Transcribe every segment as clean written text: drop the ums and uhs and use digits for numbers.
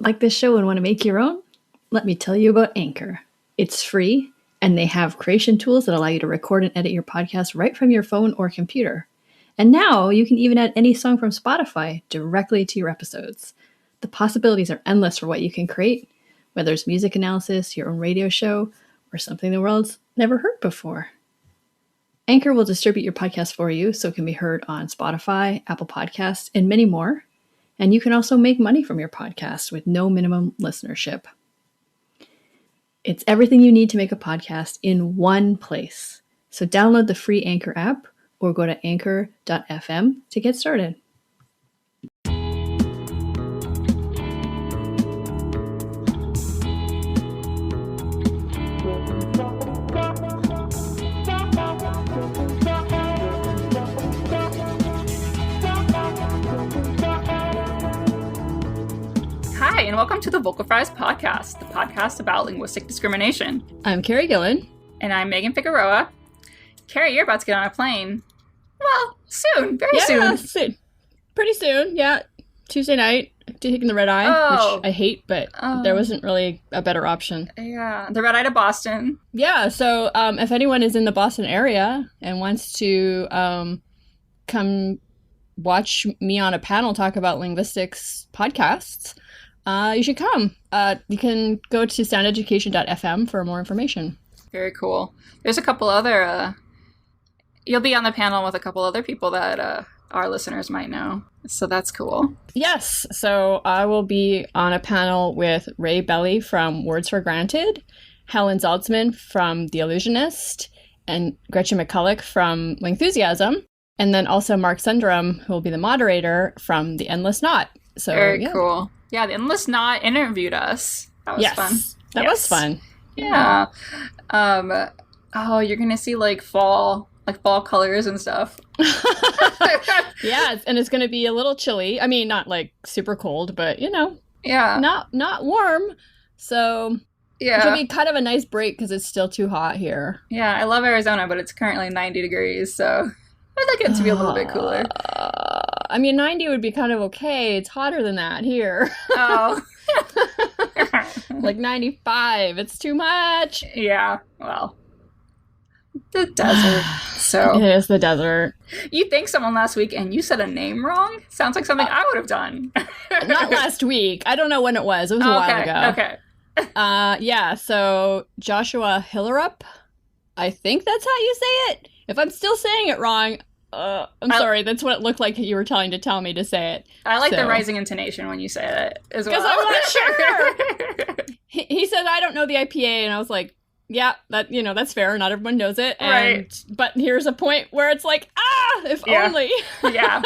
Like this show and want to make your own? Let me tell you about Anchor. It's free, and they have creation tools that allow you to record and edit your podcast right from your phone or computer. And now you can even add any song from Spotify directly to your episodes. The possibilities are endless for what you can create, whether it's music analysis, your own radio show, or something the world's never heard before. Anchor will distribute your podcast for you so it can be heard on Spotify, Apple Podcasts, and many more. And you can also make money from your podcast with no minimum listenership. It's everything you need to make a podcast in one place. So download the free Anchor app or go to anchor.fm to get started. Hi, and welcome to the Vocal Fries Podcast, the podcast about linguistic discrimination. I'm Carrie Gillen. And I'm Megan Figueroa. Carrie, you're about to get on a plane. Well, soon. Very soon. Pretty soon, yeah. Tuesday night, taking the red eye, which I hate, but there wasn't really a better option. Yeah, the red eye to Boston. Yeah, so if anyone is in the Boston area and wants to come watch me on a panel talk about linguistics podcasts, you should come. You can go to soundeducation.fm for more information. Very cool. There's a couple other... you'll be on the panel with a couple other people that our listeners might know. So that's cool. Yes. So I will be on a panel with Ray Belly from Words for Granted, Helen Zaltzman from The Illusionist, and Gretchen McCulloch from Lingthusiasm. And then also Mark Sundrum, who will be the moderator from The Endless Knot. So very cool. Yeah, The Endless Knot interviewed us. That was fun. That was fun. Yeah. You're going to see like fall colors and stuff. Yeah, and it's going to be a little chilly. I mean, not like super cold, but yeah, not warm. So yeah, it'll be kind of a nice break because it's still too hot here. Yeah, I love Arizona, but it's currently 90 degrees, so I'd like it to be a little bit cooler. I mean, 90 would be kind of okay. It's hotter than that here. Oh. Like 95. It's too much. Yeah, well. The desert. So it is the desert. You thanked someone last week and you said a name wrong? Sounds like something I would have done. Not last week. I don't know when it was. It was a while ago. Okay. Yeah, so Joshua Hillerup. I think that's how you say it. If I'm still saying it wrong, I'm sorry. That's what it looked like you were trying to tell me to say it. I like the rising intonation when you say it as well. Because I'm not sure. He said, I don't know the IPA, and I was like, yeah, that's fair. Not everyone knows it. Right. But here's a point where it's like, if only. Yeah.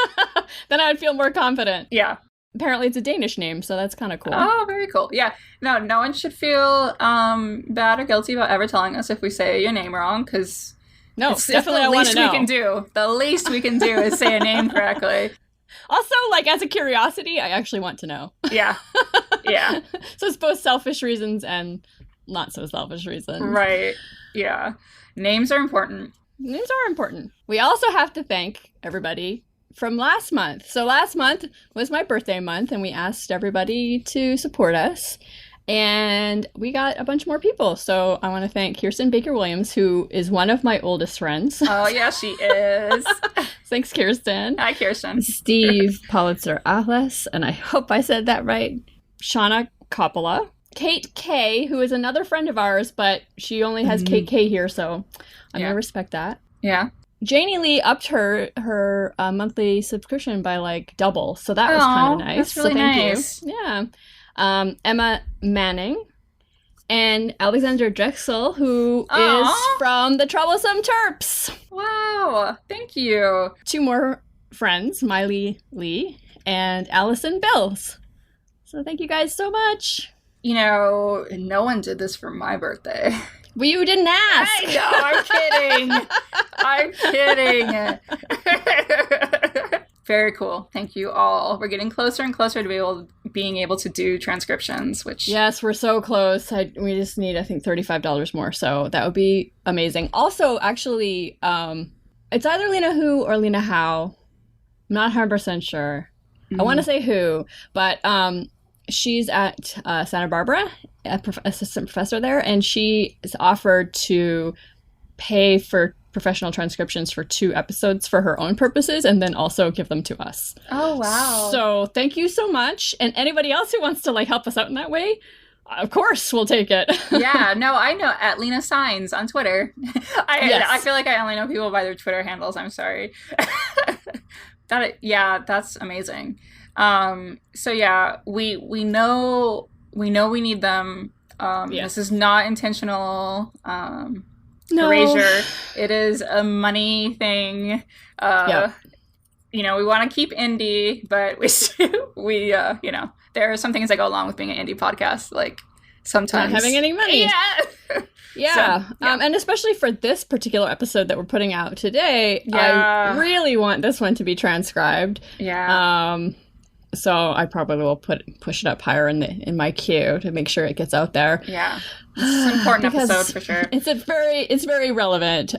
Then I would feel more confident. Yeah. Apparently it's a Danish name, so that's kind of cool. Oh, very cool. Yeah. No one should feel bad or guilty about ever telling us if we say your name wrong, because it's definitely the least we can do. The least we can do is say a name correctly. Also, like, as a curiosity, I actually want to know. Yeah. Yeah. So it's both selfish reasons and not so selfish reasons. Right. Yeah. Names are important. Names are important. We also have to thank everybody from last month. So last month was my birthday month, and we asked everybody to support us. And we got a bunch more people. So I want to thank Kirsten Baker-Williams, who is one of my oldest friends. Oh, yeah, she is. Thanks, Kirsten. Hi, Kirsten. Steve Politzer-Ahles, and I hope I said that right. Shauna Coppola. Kate K, who is another friend of ours, but she only has Kate K here, so I'm going to respect that. Yeah. Janie Lee upped her monthly subscription by like double, so that was kind of nice. That's really nice. You. Yeah. Emma Manning and Alexander Drexel, who is from the Troublesome Terps. Wow, thank you. 2 more friends, Miley Lee and Allison Bills. So thank you guys so much. No one did this for my birthday. Well, you didn't ask. I know, I'm kidding. I'm kidding. Very cool. Thank you all. We're getting closer and closer to being able to do transcriptions, which... Yes, we're so close. We just need, I think, $35 more, so that would be amazing. Also, actually, it's either Lena Who or Lena How. I'm not 100% sure. I want to say Who, but she's at Santa Barbara, assistant professor there, and she is offered to pay for professional transcriptions for 2 episodes for her own purposes and then also give them to us. Oh, wow. So thank you so much. And anybody else who wants to like help us out in that way, of course we'll take it. Yeah, no, I know at Lena Signs on Twitter. I feel like I only know people by their Twitter handles. I'm sorry. That's amazing. So yeah, we know we need them. This is not intentional. No. Erasure. It is a money thing. You know, we want to keep indie, but we you know, there are some things that go along with being an indie podcast, like sometimes not having any money. Yeah. Yeah. So, yeah. And especially for this particular episode that we're putting out today, Yeah. I really want this one to be transcribed. Yeah. So I probably will push it up higher in my queue to make sure it gets out there. Yeah. This is an important Because episode for sure. It's very relevant.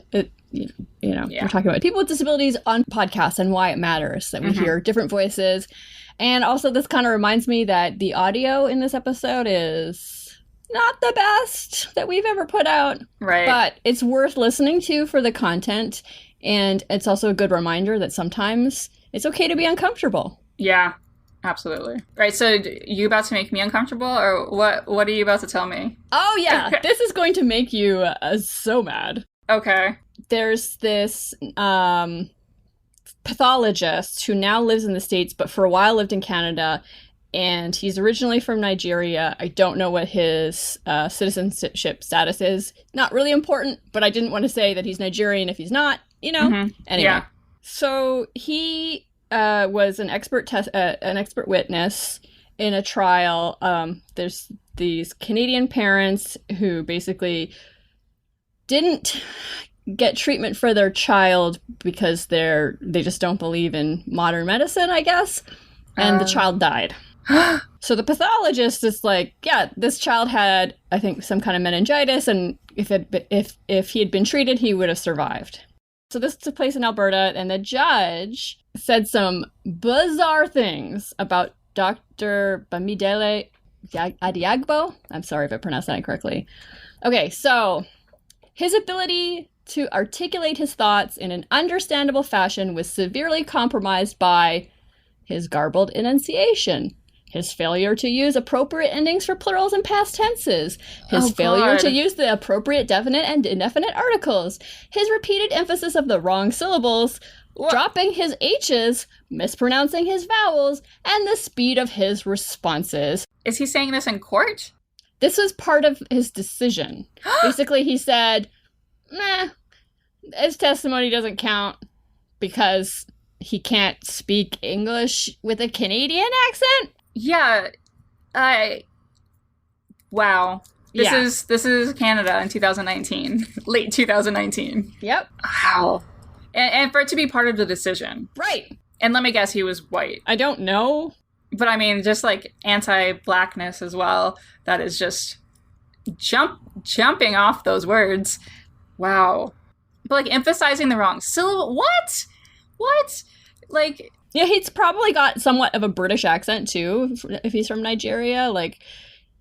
You know, Yeah. we're talking about people with disabilities on podcasts and why it matters that we hear different voices. And also this kind of reminds me that the audio in this episode is not the best that we've ever put out. Right. But it's worth listening to for the content. And it's also a good reminder that sometimes it's okay to be uncomfortable. Yeah. Absolutely. Right, so you about to make me uncomfortable, or what are you about to tell me? Oh, yeah. This is going to make you so mad. Okay. There's this pathologist who now lives in the States, but for a while lived in Canada, and he's originally from Nigeria. I don't know what his citizenship status is. Not really important, but I didn't want to say that he's Nigerian if he's not, you know? Anyway. Yeah. So he was an expert witness in a trial. There's these Canadian parents who basically didn't get treatment for their child because they just don't believe in modern medicine, I guess, and the child died. So the pathologist is like, yeah, this child had, I think, some kind of meningitis, and if he had been treated, he would have survived. So this took place in Alberta, and the judge said some bizarre things about Dr. Bamidele Adiagbo. I'm sorry if I pronounced that incorrectly. Okay, so his ability to articulate his thoughts in an understandable fashion was severely compromised by his garbled enunciation, his failure to use appropriate endings for plurals and past tenses, his failure to use the appropriate definite and indefinite articles, his repeated emphasis of the wrong syllables, dropping his H's, mispronouncing his vowels, and the speed of his responses. Is he saying this in court? This was part of his decision. Basically, he said, his testimony doesn't count because he can't speak English with a Canadian accent. Yeah. Wow. This is Canada in 2019. Late 2019. Yep. Wow. And for it to be part of the decision. Right. And let me guess, he was white. I don't know. But I mean, just like anti-blackness as well. That is just jumping off those words. Wow. But like emphasizing the wrong syllable. What? Like... Yeah, he's probably got somewhat of a British accent too, if he's from Nigeria. Like,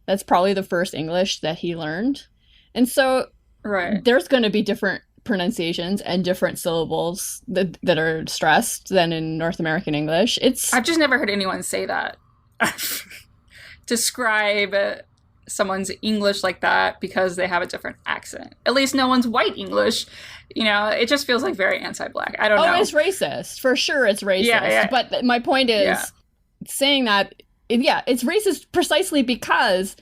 that's probably the first English that he learned. And so there's going to be different pronunciations and different syllables that are stressed than in North American English. I've just never heard anyone say that. Describe someone's English like that because they have a different accent. At least no one's white English. You know, it just feels like very anti-black. I don't know. Oh, it's racist. For sure it's racist. Yeah. But my point is, saying that, it's racist precisely because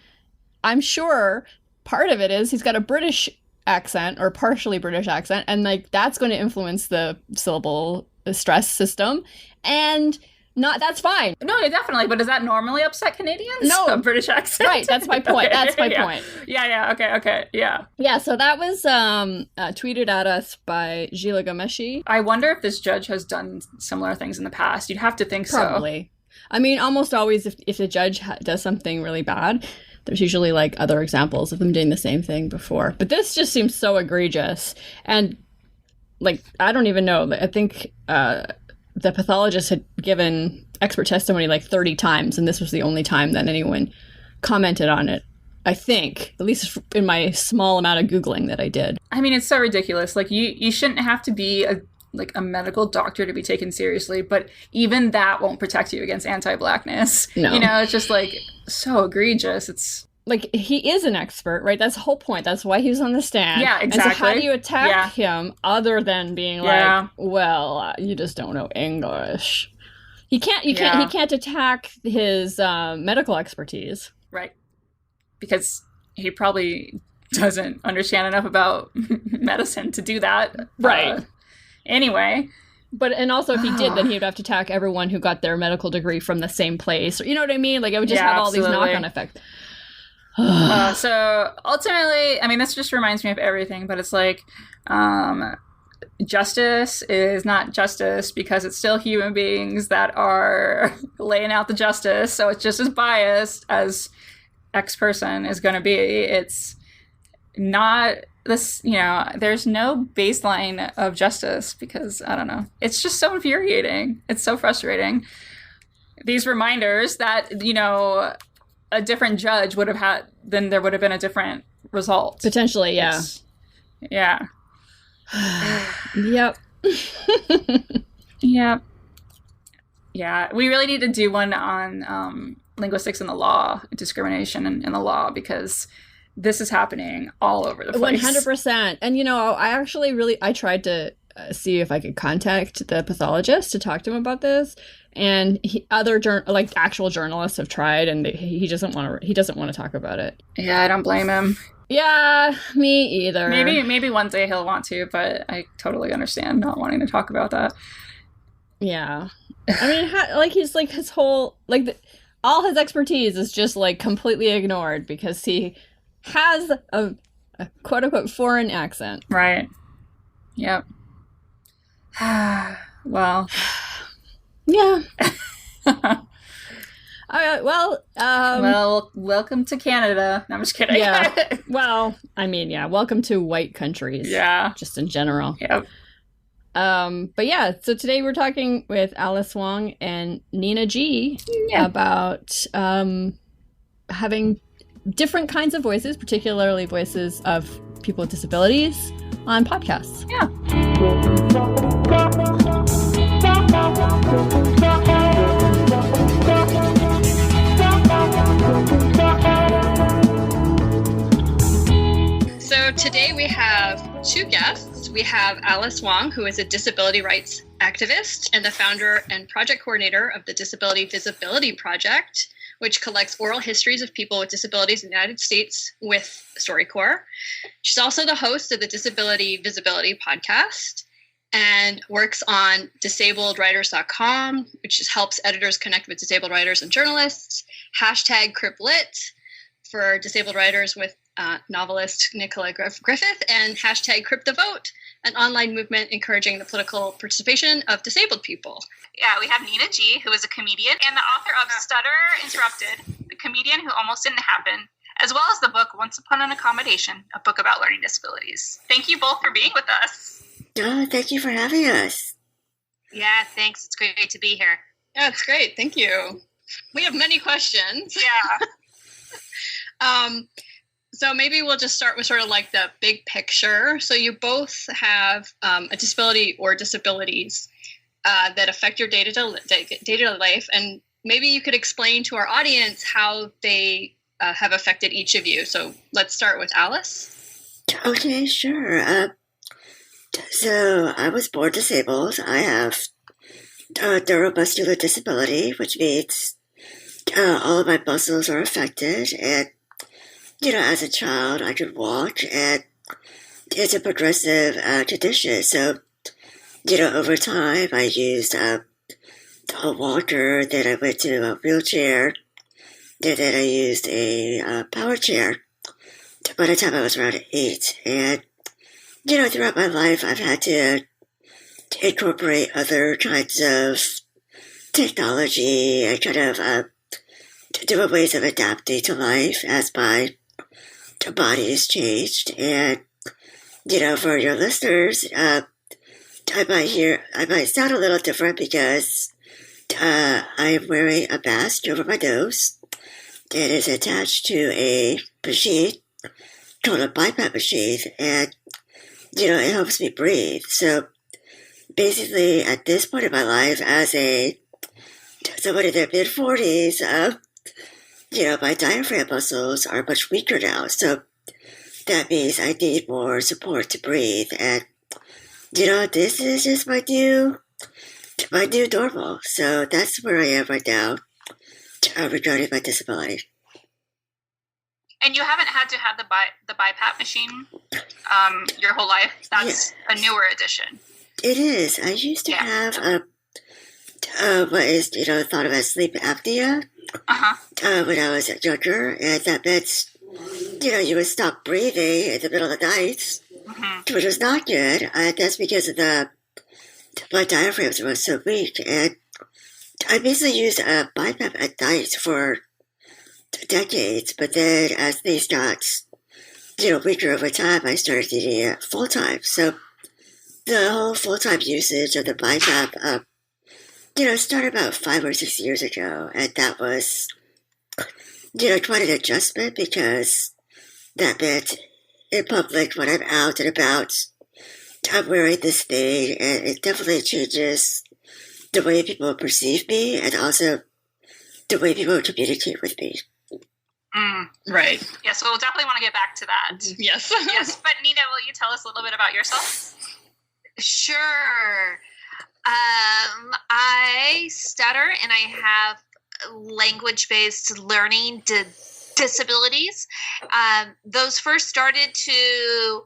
I'm sure part of it is he's got a British accent or partially British accent, and like that's going to influence the syllable stress system, and that's fine. No, definitely. But does that normally upset Canadians? No, a British accent. Right. That's my point. That's my point. Yeah. Okay. Yeah. Yeah. So that was tweeted at us by Gila Gomeshi. I wonder if this judge has done similar things in the past. You'd have to think Probably. I mean, almost always, if the judge does something really bad, there's usually like other examples of them doing the same thing before. But this just seems so egregious. And like, I don't even know. I think the pathologist had given expert testimony like 30 times, and this was the only time that anyone commented on it. I think, at least in my small amount of Googling that I did. I mean, it's so ridiculous. Like, you shouldn't have to be a medical doctor to be taken seriously, but even that won't protect you against anti-Blackness. No. You know, it's just like so egregious. It's like, he is an expert, right? That's the whole point. That's why he was on the stand. Yeah, exactly. And so how do you attack him other than being like, well, you just don't know English? He can't attack his medical expertise. Right. Because he probably doesn't understand enough about medicine to do that. Right. Anyway. And also if he did, then he'd have to attack everyone who got their medical degree from the same place. You know what I mean? Like, it would just have all these knock-on effects. So ultimately, I mean, this just reminds me of everything, but it's like, justice is not justice because it's still human beings that are laying out the justice. So it's just as biased as X person is going to be. It's not this, you know, there's no baseline of justice because, I don't know, it's just so infuriating. It's so frustrating. These reminders that, you know, a different judge would have had, then there would have been a different result. Potentially, yeah. Yeah. Yep. Yep. Yeah. We really need to do one on linguistics in the law, discrimination in the law, because this is happening all over the place. 100%. And, you know, I tried to see if I could contact the pathologist to talk to him about this. And actual journalists have tried, and he doesn't want to talk about it. Yeah, I don't blame him. Yeah, me either. Maybe one day he'll want to, but I totally understand not wanting to talk about that. Yeah, I mean, he's like his whole all his expertise is just like completely ignored because he has a quote unquote foreign accent. Right. Yep. Well. Yeah. All right, well, welcome to Canada. No, I'm just kidding. Yeah. Well, I mean, yeah, welcome to white countries. Yeah. Just in general. Yep. But yeah, so today we're talking with Alice Wong and Nina G about having different kinds of voices, particularly voices of people with disabilities on podcasts. Yeah. So today we have two guests. We have Alice Wong, who is a disability rights activist and the founder and project coordinator of the Disability Visibility Project, which collects oral histories of people with disabilities in the United States with StoryCorps. She's also the host of the Disability Visibility Podcast and works on disabledwriters.com, which helps editors connect with disabled writers and journalists, #CripLit for disabled writers with novelist Nicola Griffith, and #CrypTheVote, an online movement encouraging the political participation of disabled people. Yeah, we have Nina G, who is a comedian and the author of Stutter Interrupted, The Comedian Who Almost Didn't Happen, as well as the book Once Upon an Accommodation, a book about learning disabilities. Thank you both for being with us. Oh, thank you for having us. Yeah, thanks. It's great to be here. Yeah, it's great. Thank you. We have many questions. Yeah. So maybe we'll just start with sort of like the big picture. So you both have a disability or disabilities that affect your day-to-day life. And maybe you could explain to our audience how they have affected each of you. So let's start with Alice. Okay, sure. So I was born disabled. I have neuromuscular disability, which means all of my muscles are affected. And, you know, as a child, I could walk, and it's a progressive condition. So, you know, over time, I used a walker, then I went to a wheelchair, and then I used a power chair by the time I was around 8. And, you know, throughout my life, I've had to incorporate other kinds of technology and kind of different ways of adapting to life as my body has changed. And, you know, for your listeners, I might sound a little different because I am wearing a mask over my nose. It is attached to a machine called a BiPAP machine, and it helps me breathe. So basically, at this point in my life, as someone in their mid 40s, my diaphragm muscles are much weaker now. So that means I need more support to breathe, and this is just my new normal. So that's where I am right now regarding my disability. And you haven't had to have the BiPAP machine your whole life. That's a newer addition. It is. I used to have what is thought of as sleep apnea when I was younger, and that meant you would stop breathing in the middle of the night, which was not good. That's because of my diaphragms were so weak, and I basically used a BiPAP at night for decades. But then, as things got weaker over time, I started needing it full time. So the whole full time usage of the BiPAP, started about 5 or 6 years ago, and that was quite an adjustment because that meant in public when I'm out and about, I'm wearing this thing, and it definitely changes the way people perceive me and also the way people communicate with me. Right. Yeah, so we'll definitely want to get back to that. Yes. Yes, but Nina, will you tell us a little bit about yourself? Sure. I stutter and I have language-based learning disabilities. Those first started to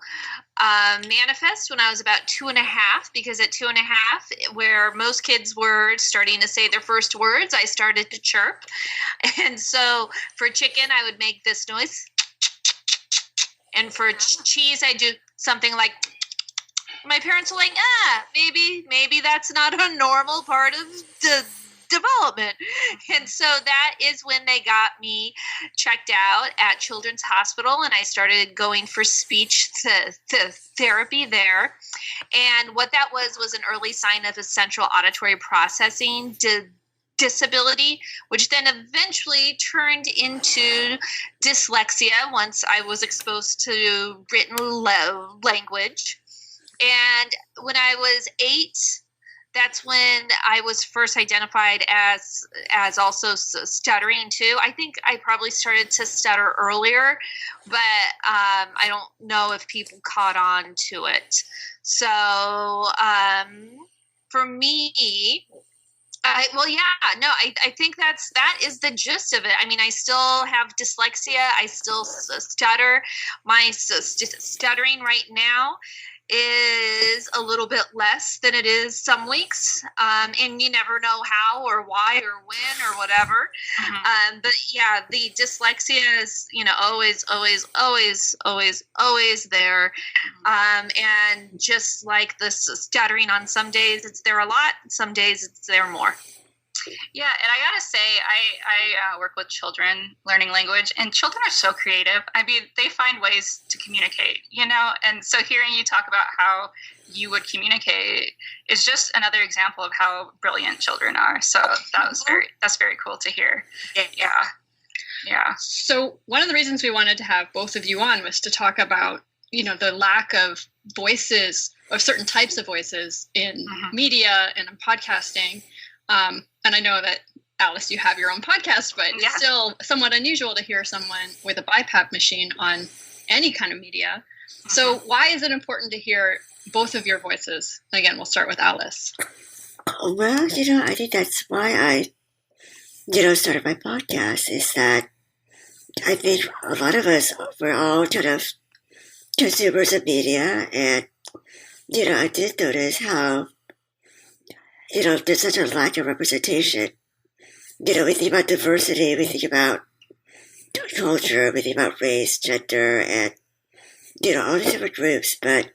manifest when I was about 2.5, because at 2.5, where most kids were starting to say their first words, I started to chirp. And so for chicken, I would make this noise. And for cheese, I do something like, my parents were like, maybe that's not a normal part of the development. And so that is when they got me checked out at Children's Hospital, and I started going for speech therapy there. And what that was an early sign of a central auditory processing disability, which then eventually turned into dyslexia once I was exposed to written language. And when I was 8, that's when I was first identified as also stuttering too. I think I probably started to stutter earlier, but I don't know if people caught on to it. So for me, I think that is the gist of it. I mean, I still have dyslexia. I still stutter. My stuttering right now is a little bit less than it is some weeks, and you never know how or why or when or whatever. But yeah, the dyslexia is always there, and just like the stuttering, on some days it's there a lot, some days it's there more. Yeah, and I gotta say, I work with children learning language, and children are so creative. I mean, they find ways to communicate, and so hearing you talk about how you would communicate is just another example of how brilliant children are. So that's very cool to hear. Yeah. So one of the reasons we wanted to have both of you on was to talk about, the lack of voices, of certain types of voices in media and in podcasting. And I know that, Alice, you have your own podcast, but it's still somewhat unusual to hear someone with a BiPAP machine on any kind of media. So why is it important to hear both of your voices? Again, we'll start with Alice. Well, I think that's why I, started my podcast, is that I think a lot of us, we're all kind of consumers of media, and, I did notice how there's such a lack of representation. We think about diversity, we think about culture, we think about race, gender, and, all these different groups. But,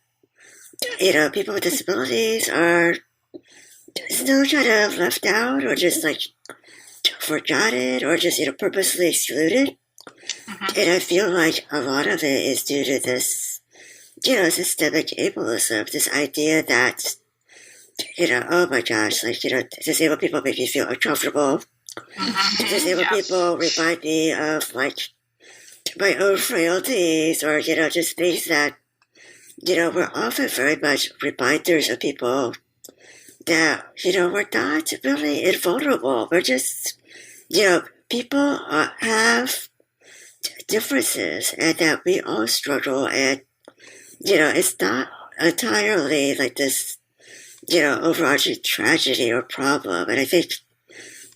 people with disabilities are still kind of left out, or just forgotten, or just, purposely excluded. And I feel like a lot of it is due to this, systemic ableism, this idea that oh my gosh, like, disabled people make me feel uncomfortable. Disabled people remind me of, like, my own frailties, or, just things that, we're often very much reminders of people that, we're not really invulnerable. We're just, people have differences, and that we all struggle, and, it's not entirely like this, overarching tragedy or problem. And I think,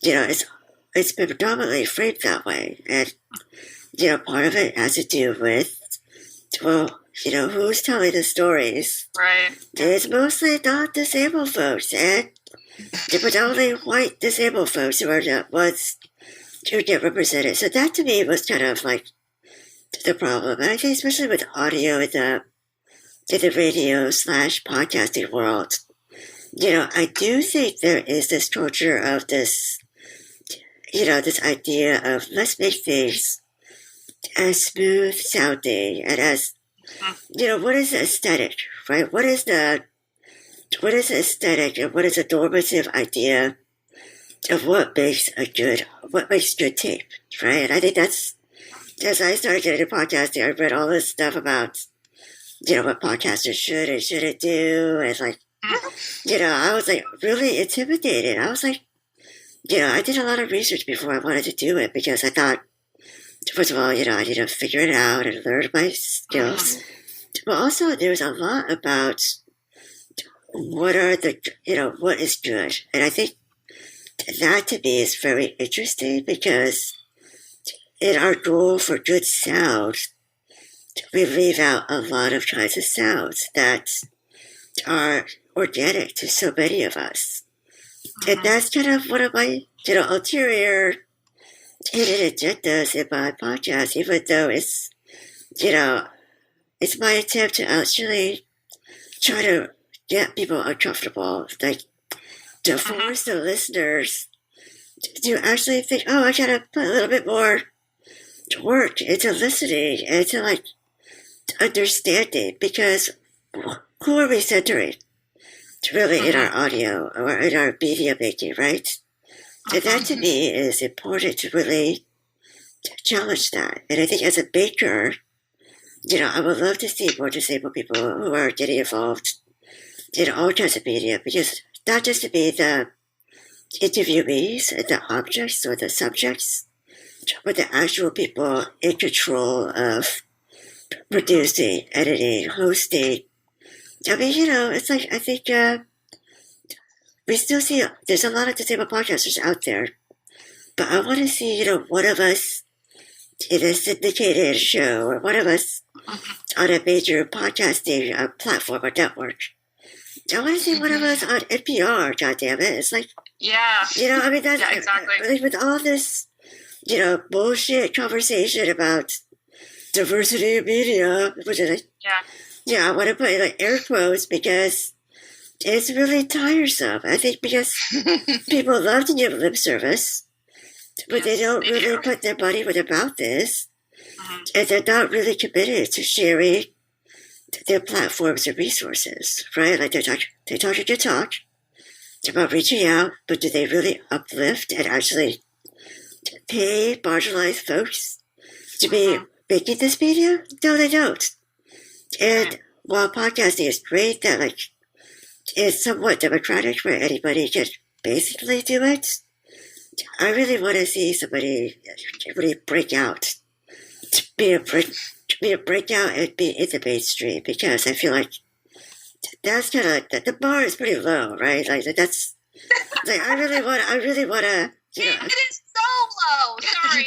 it's been predominantly framed that way. And, part of it has to do with, well, who's telling the stories? Right. It's mostly not disabled folks, and the predominantly white disabled folks who are the ones who get represented. So that to me was kind of like the problem. And I think especially with audio in the radio / podcasting world, I do think there is this culture of this, this idea of let's make things as smooth sounding and as, what is the aesthetic, right? What is the aesthetic, and what is the normative idea of what makes good tape, right? And I think that's, as I started getting into podcasting, I read all this stuff about, what podcasters should and shouldn't do, and like, I was like really intimidated. I was like, I did a lot of research before I wanted to do it, because I thought, first of all, I need to figure it out and learn my skills. But also, there's a lot about what is good. And I think that to me is very interesting, because in our goal for good sound, we leave out a lot of kinds of sounds that are organic to so many of us. And that's kind of one of my, ulterior hidden agendas in my podcast, even though it's, it's my attempt to actually try to get people uncomfortable, like to force the listeners to actually think, oh, I gotta put a little bit more work into listening and to like understanding, because who are we centering really in our audio or in our media making, right? And that to me is important to really challenge that. And I think as a baker, I would love to see more disabled people who are getting involved in all kinds of media, because not just to be the interviewees and the objects or the subjects, but the actual people in control of producing, editing, hosting. I mean, it's like, I think we still see there's a lot of disabled podcasters out there, but I want to see, one of us in a syndicated show, or one of us on a major podcasting platform or network. I want to see one of us on NPR, goddammit. It's like, Yeah. I mean, that's exactly. like with all this, bullshit conversation about diversity of media, which is like, I want to put like air quotes, because it's really tiresome. I think because people love to give lip service, but they don't really put their money where their mouth is, and they're not really committed to sharing their platforms and resources, right? Like they talk a good talk about reaching out, but do they really uplift and actually pay marginalized folks to be making this media? No, they don't. And while podcasting is great, that like is somewhat democratic where anybody can basically do it, I really want to see somebody really break out, to be a breakout and be in the mainstream, because I feel like that's kind of the bar is pretty low, right? Like that's like I really want to. It is so low. Sorry.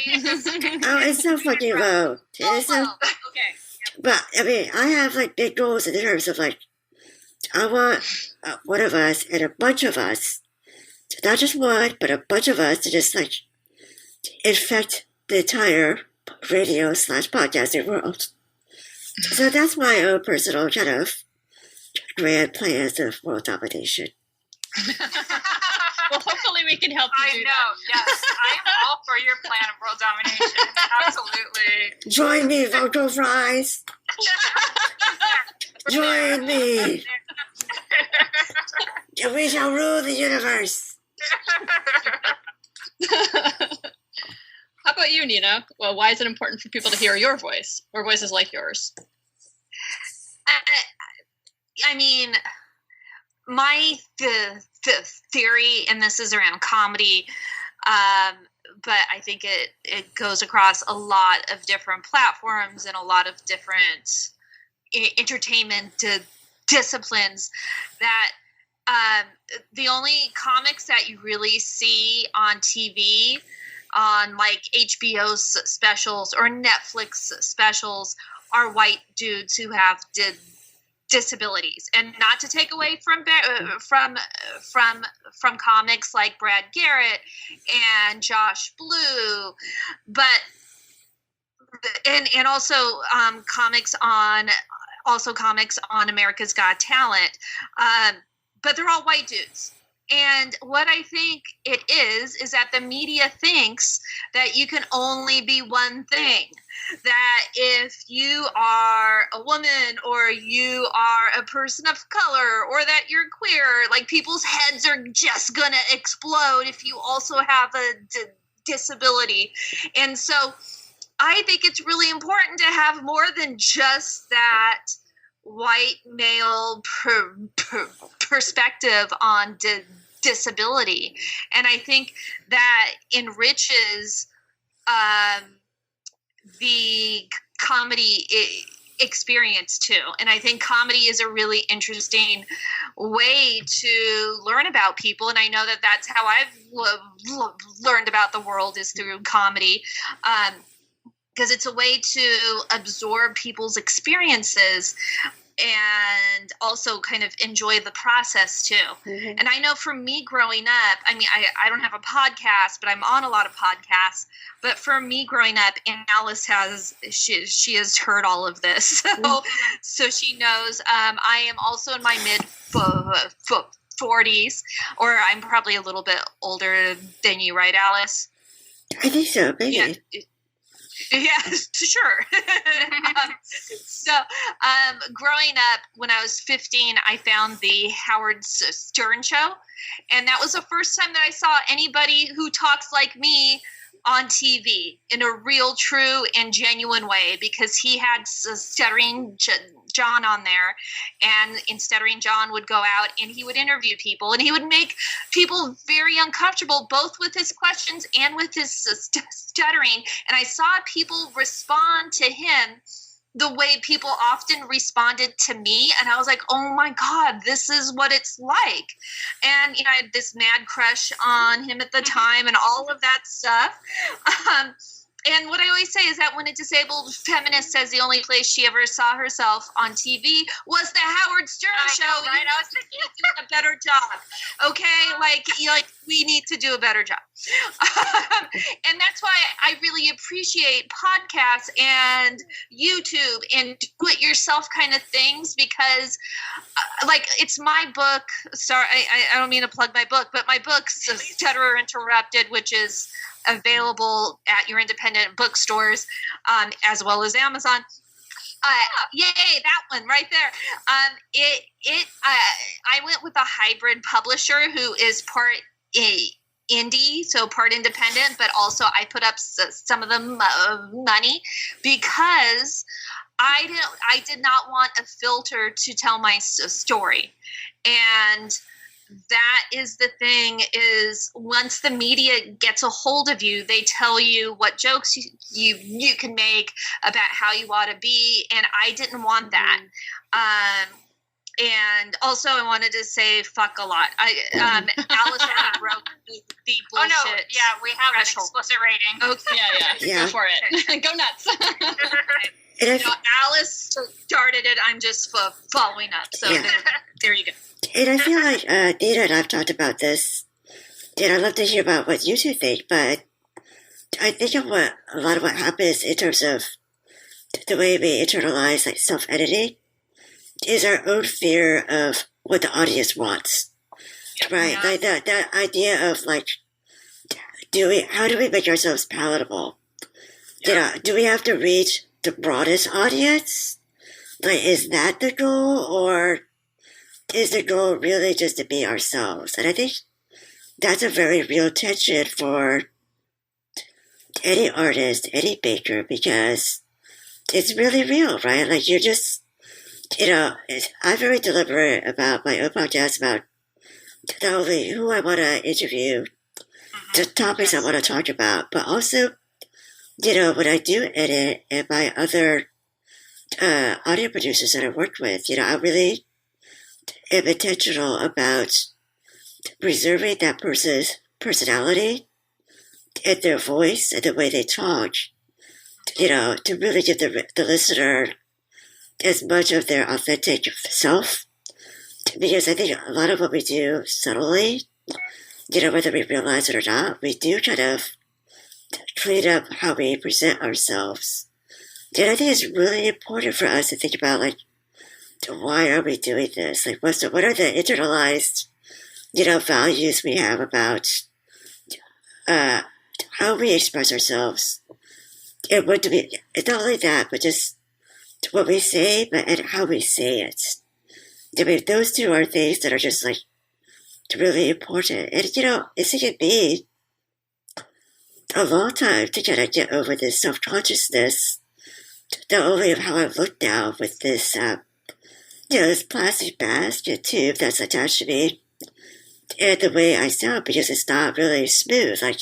Oh, it's so fucking low. It's so, Okay. but I mean, I have like big goals in terms of like, I want one of us and a bunch of us, not just one, but a bunch of us to just like infect the entire radio / podcasting world. So that's my own personal kind of grand plans of world domination. Well, hopefully we can help you I do know. that. Yes, I'm all for your plan of world domination. Absolutely. Join me, Vocal Fries. Join me. We shall rule the universe. How about you, Nina? Well, why is it important for people to hear your voice or voices like yours? I mean, my theory, and this is around comedy, but I think it goes across a lot of different platforms and a lot of different entertainment disciplines, that the only comics that you really see on TV, on like HBO specials or Netflix specials, are white dudes who have disabilities. And not to take away from comics like Brad Garrett and Josh Blue, but and also comics on America's Got Talent, but they're all white dudes. And what I think it is that the media thinks that you can only be one thing. That if you are a woman, or you are a person of color, or that you're queer, like, people's heads are just gonna explode if you also have a disability. And so I think it's really important to have more than just that white male perspective on disability. And I think that enriches the comedy experience too. And I think comedy is a really interesting way to learn about people. And I know that that's how I've learned about the world, is through comedy. Because it's a way to absorb people's experiences and also kind of enjoy the process too. Mm-hmm. And I know for me growing up, I mean, I don't have a podcast, but I'm on a lot of podcasts. But for me growing up, and Alice she has heard all of this, so she knows. I am also in my mid 40s, or I'm probably a little bit older than you, right, Alice? I think so, maybe. Yeah. Yeah, sure. Growing up, when I was 15, I found the Howard Stern Show. And that was the first time that I saw anybody who talks like me on TV in a real, true, and genuine way, because he had Stuttering John on there, and in Stuttering John would go out and he would interview people, and he would make people very uncomfortable, both with his questions and with his stuttering. And I saw people respond to him the way people often responded to me. And I was like, oh my God, this is what it's like. And, I had this mad crush on him at the time and all of that stuff. And what I always say is that when a disabled feminist says the only place she ever saw herself on TV was the Howard Stern Show, right? I was thinking, do a better job. Okay, we need to do a better job. And that's why I really appreciate podcasts and YouTube and do-it-yourself kind of things, because, it's my book. Sorry, I don't mean to plug my book, but my book's Stutterer Interrupted, which is available at your independent bookstores, as well as Amazon. Yay, that one right there. I went with a hybrid publisher who is part indie, so part independent, but also I put up some of the money, because I did not want a filter to tell my story. And that is the thing, is once the media gets a hold of you, they tell you what jokes you can make about how you ought to be. And I didn't want that. And also I wanted to say fuck a lot. Alice already broke the bullshit. Oh no, yeah, we have threshold. An explicit rating. Okay. Yeah. Go for it. Go nuts. Alice started it. I'm just following up. So there you go. And I feel like Nina and I've talked about this, and I'd love to hear about what you two think, but I think of a lot of what happens in terms of the way we internalize self-editing is our own fear of what the audience wants, right? Yeah. Like that idea of how do we make ourselves palatable? Yeah. Do we have to reach the broadest audience? Is that the goal, or is the goal really just to be ourselves? And I think that's a very real tension for any artist, any maker, because it's really real, right? Like you're just, I'm very deliberate about my own podcast about not only who I want to interview, the topics I want to talk about, but also, when I do edit and my other audio producers that I worked with, I really am intentional about preserving that person's personality and their voice and the way they talk, to really give the listener as much of their authentic self. Because I think a lot of what we do subtly, whether we realize it or not, we do kind of clean up how we present ourselves. And I think it's really important for us to think about, like, why are we doing this? Like, what are the internalized, values we have about how we express ourselves? And what do we, it's not only that, but just what we say, and how we say it. I mean, those two are things that are just, like, really important. And, it's taken me a long time to kind of get over this self-consciousness, not only of how I look now with this, this plastic basket tube that's attached to me, and the way I sound, because it's not really smooth. Like,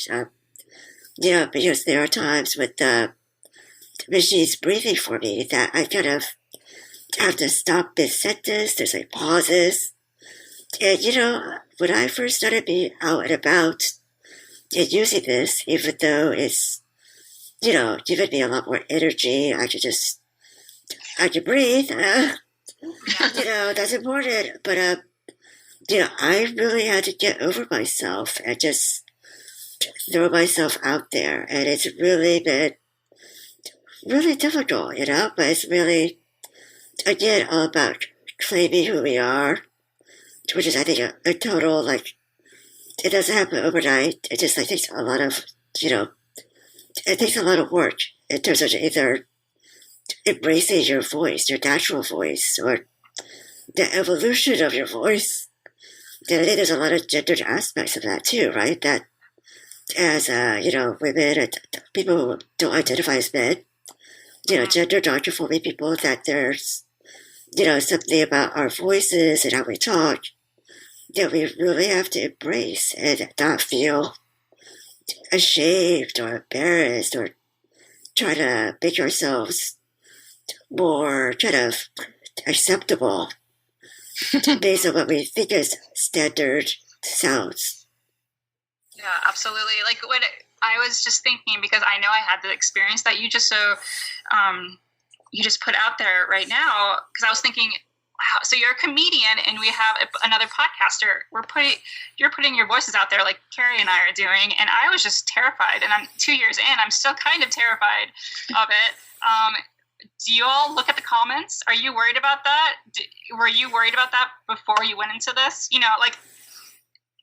because there are times with the machine's breathing for me that I kind of have to stop mid-sentence. There's like pauses. And, when I first started being out and about and using this, even though it's, giving me a lot more energy, I could breathe. That's important. But, I really had to get over myself and just throw myself out there. And it's really been really difficult, but it's really, again, all about claiming who we are, which is, I think, a total, like, it doesn't happen overnight. It just, like, takes a lot of, it takes a lot of work in terms of either embracing your voice, your natural voice, or the evolution of your voice. And I think there's a lot of gendered aspects of that, too, right? That as, women and people who don't identify as men, gender non-conforming people, that there's, something about our voices and how we talk that we really have to embrace and not feel ashamed or embarrassed or try to make ourselves more kind of acceptable based on what we think is standard sounds. Yeah, absolutely. Like when I was just thinking, because I know I had the experience that you just you just put out there right now, because I was thinking, wow, so you're a comedian and we have another podcaster. You're putting your voices out there like Carrie and I are doing, and I was just terrified. And I'm 2 years in, I'm still kind of terrified of it. Do you all look at the comments? Are you worried about that? Were you worried about that before you went into this? Like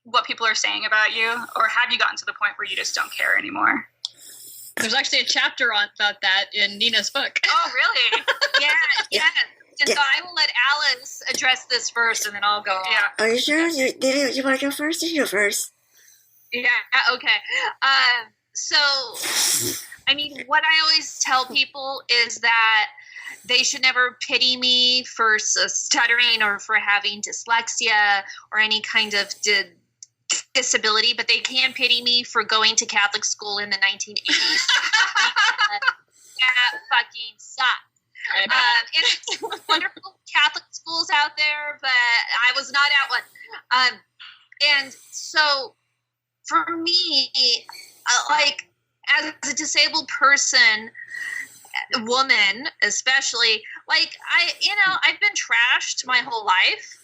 what people are saying about you, or have you gotten to the point where you just don't care anymore? There's actually a chapter about that in Nina's book. Oh, really? Yeah. And so I will let Alice address this first, and then I'll go. Yeah. Are you sure? You want to go first? You go first. Yeah. Okay. So, I mean, what I always tell people is that they should never pity me for stuttering or for having dyslexia or any kind of disability, but they can pity me for going to Catholic school in the 1980s. That fucking sucked. And it's wonderful Catholic schools out there, but I was not at one. And so for me, like as a disabled person, woman especially, like I've been trashed my whole life.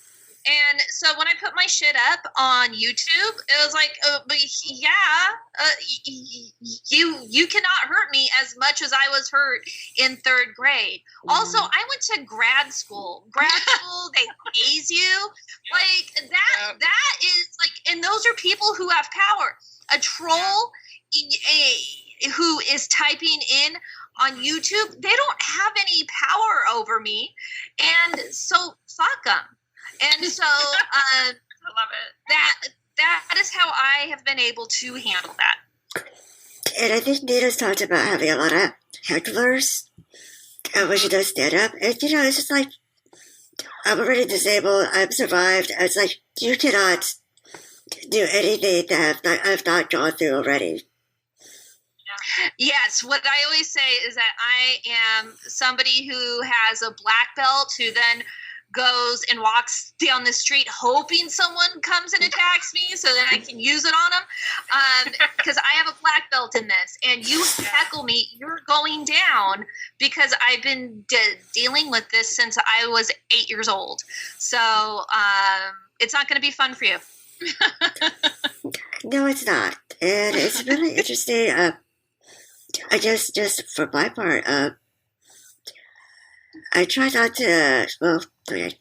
And so when I put my shit up on YouTube, it was like, you cannot hurt me as much as I was hurt in third grade. Also, I went to grad school. They haze you. Like that is like, and those are people who have power. A troll who is typing in on YouTube, they don't have any power over me. And so fuck them. And so I love it. that is how I have been able to handle that. And I think Nina's talked about having a lot of hecklers when she does stand up. And, it's just like, I'm already disabled, I've survived. It's like, you cannot do anything that I've not gone through already. Yes, what I always say is that I am somebody who has a black belt who then goes and walks down the street hoping someone comes and attacks me so that I can use it on them. Because I have a black belt in this, and you heckle me, you're going down, because I've been dealing with this since I was 8 years old. So it's not going to be fun for you. No, it's not. And it's really interesting. I guess just for my part, I try not to, well, okay.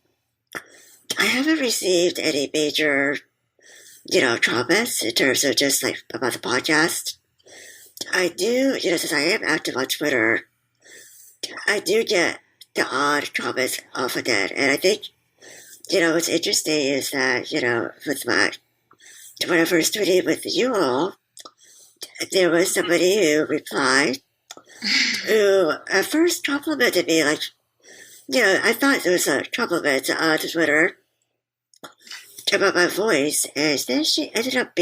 I haven't received any major, traumas in terms of just like about the podcast. I do, since I am active on Twitter, I do get the odd traumas off of that. And I think, what's interesting is that, with when I first tweeted with you all, there was somebody who replied who at first complimented me, like, I thought there was a compliment on Twitter about my voice, and then she ended up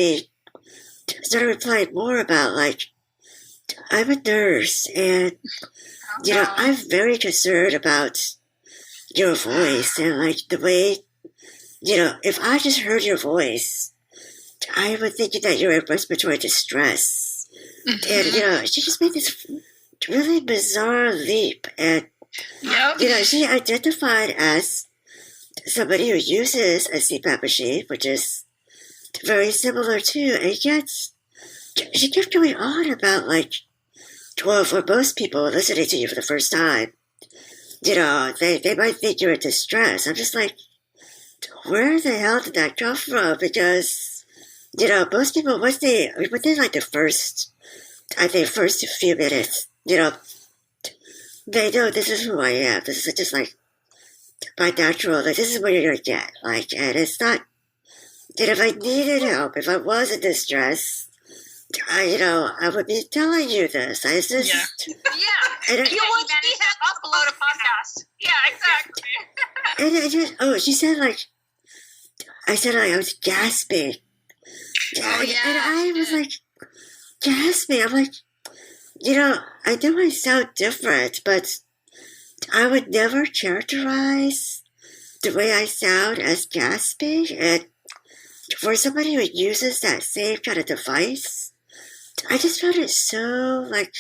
started replying more about, like, I'm a nurse, and, I'm very concerned about your voice, and, like, the way, if I just heard your voice, I would think that you're in respiratory distress. And, she just made this really bizarre leap, and she identified as somebody who uses a CPAP machine, which is very similar to, and yet she kept going on about, like, well, for most people listening to you for the first time, they might think you're in distress. I'm just like, where the hell did that come from? Because, most people, within like the first few minutes, they know this is who I am. This is just like my natural, like, this is what you're going to get. Like, and it's not, if I needed help, if I was in distress, I would be telling you this. I just, And You want to upload a podcast. Yeah, exactly. and she said, like, I said, like, I was gasping. And I was like, gasping. I'm like, I know I sound different, but I would never characterize the way I sound as gasping. And for somebody who uses that same kind of device, I just found it so, like,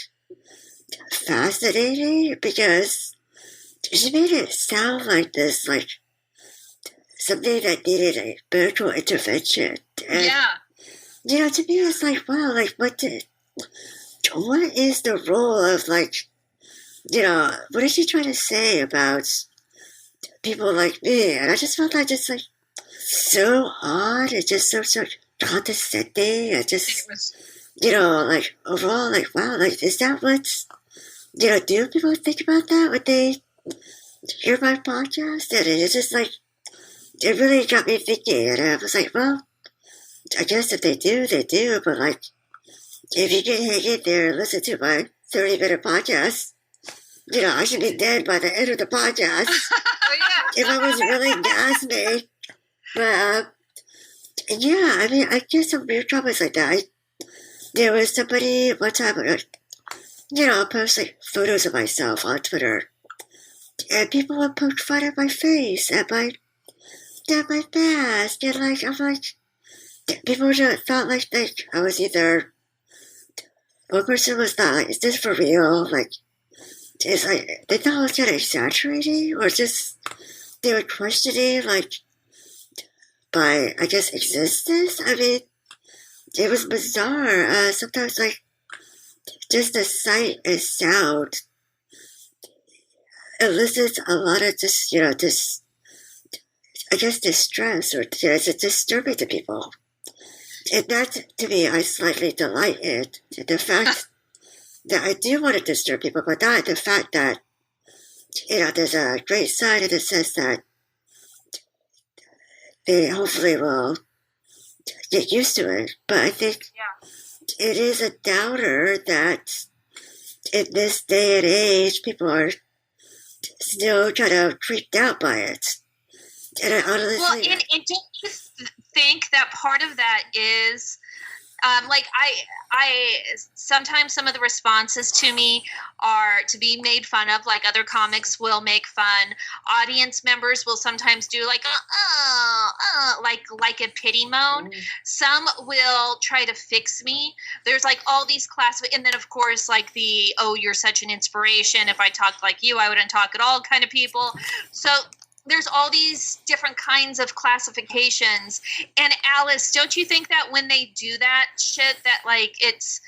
fascinating, because she made it sound like this, like, something that needed a medical intervention. And, to me, it's like, wow, like, what is the role of, like, what is she trying to say about people like me? And I just felt that just, like, so odd, and just so condescending, and just, like, overall, like, wow, like, is that what, do people think about that when they hear my podcast? And it's just, like, it really got me thinking, and I was like, well, I guess if they do, they do, but, like, if you can hang in there and listen to my 30-minute podcast, I should be dead by the end of the podcast if I was really gasping. But, I mean, I get some weird traumas like that. There was somebody one time, I'll post, like, photos of myself on Twitter, and people would poke fun at my face, at my mask, and, like, I'm like, people just thought, like, I was either, one person was not, like, is this for real? Like, it's like, they thought I was kind of exaggerating, or just, they were questioning, like, my, I guess, existence. I mean, it was bizarre. Sometimes, like, just the sight and sound elicits a lot of just, I guess, distress, or it's disturbing to people. And that, to me, I slightly delight in. The fact that I do want to disturb people, but not the fact that, there's a great side in the sense that they hopefully will get used to it. But I think it is a downer that in this day and age, people are still kind of freaked out by it. And I honestly, Well, and don't you think that part of that is, like I sometimes some of the responses to me are to be made fun of, like other comics will make fun. Audience members will sometimes do like like a pity moan. Some will try to fix me. There's like all these and then of course like the you're such an inspiration. If I talked like you, I wouldn't talk at all kind of people. So there's all these different kinds of classifications. And Alice, don't you think that when they do that shit, that like it's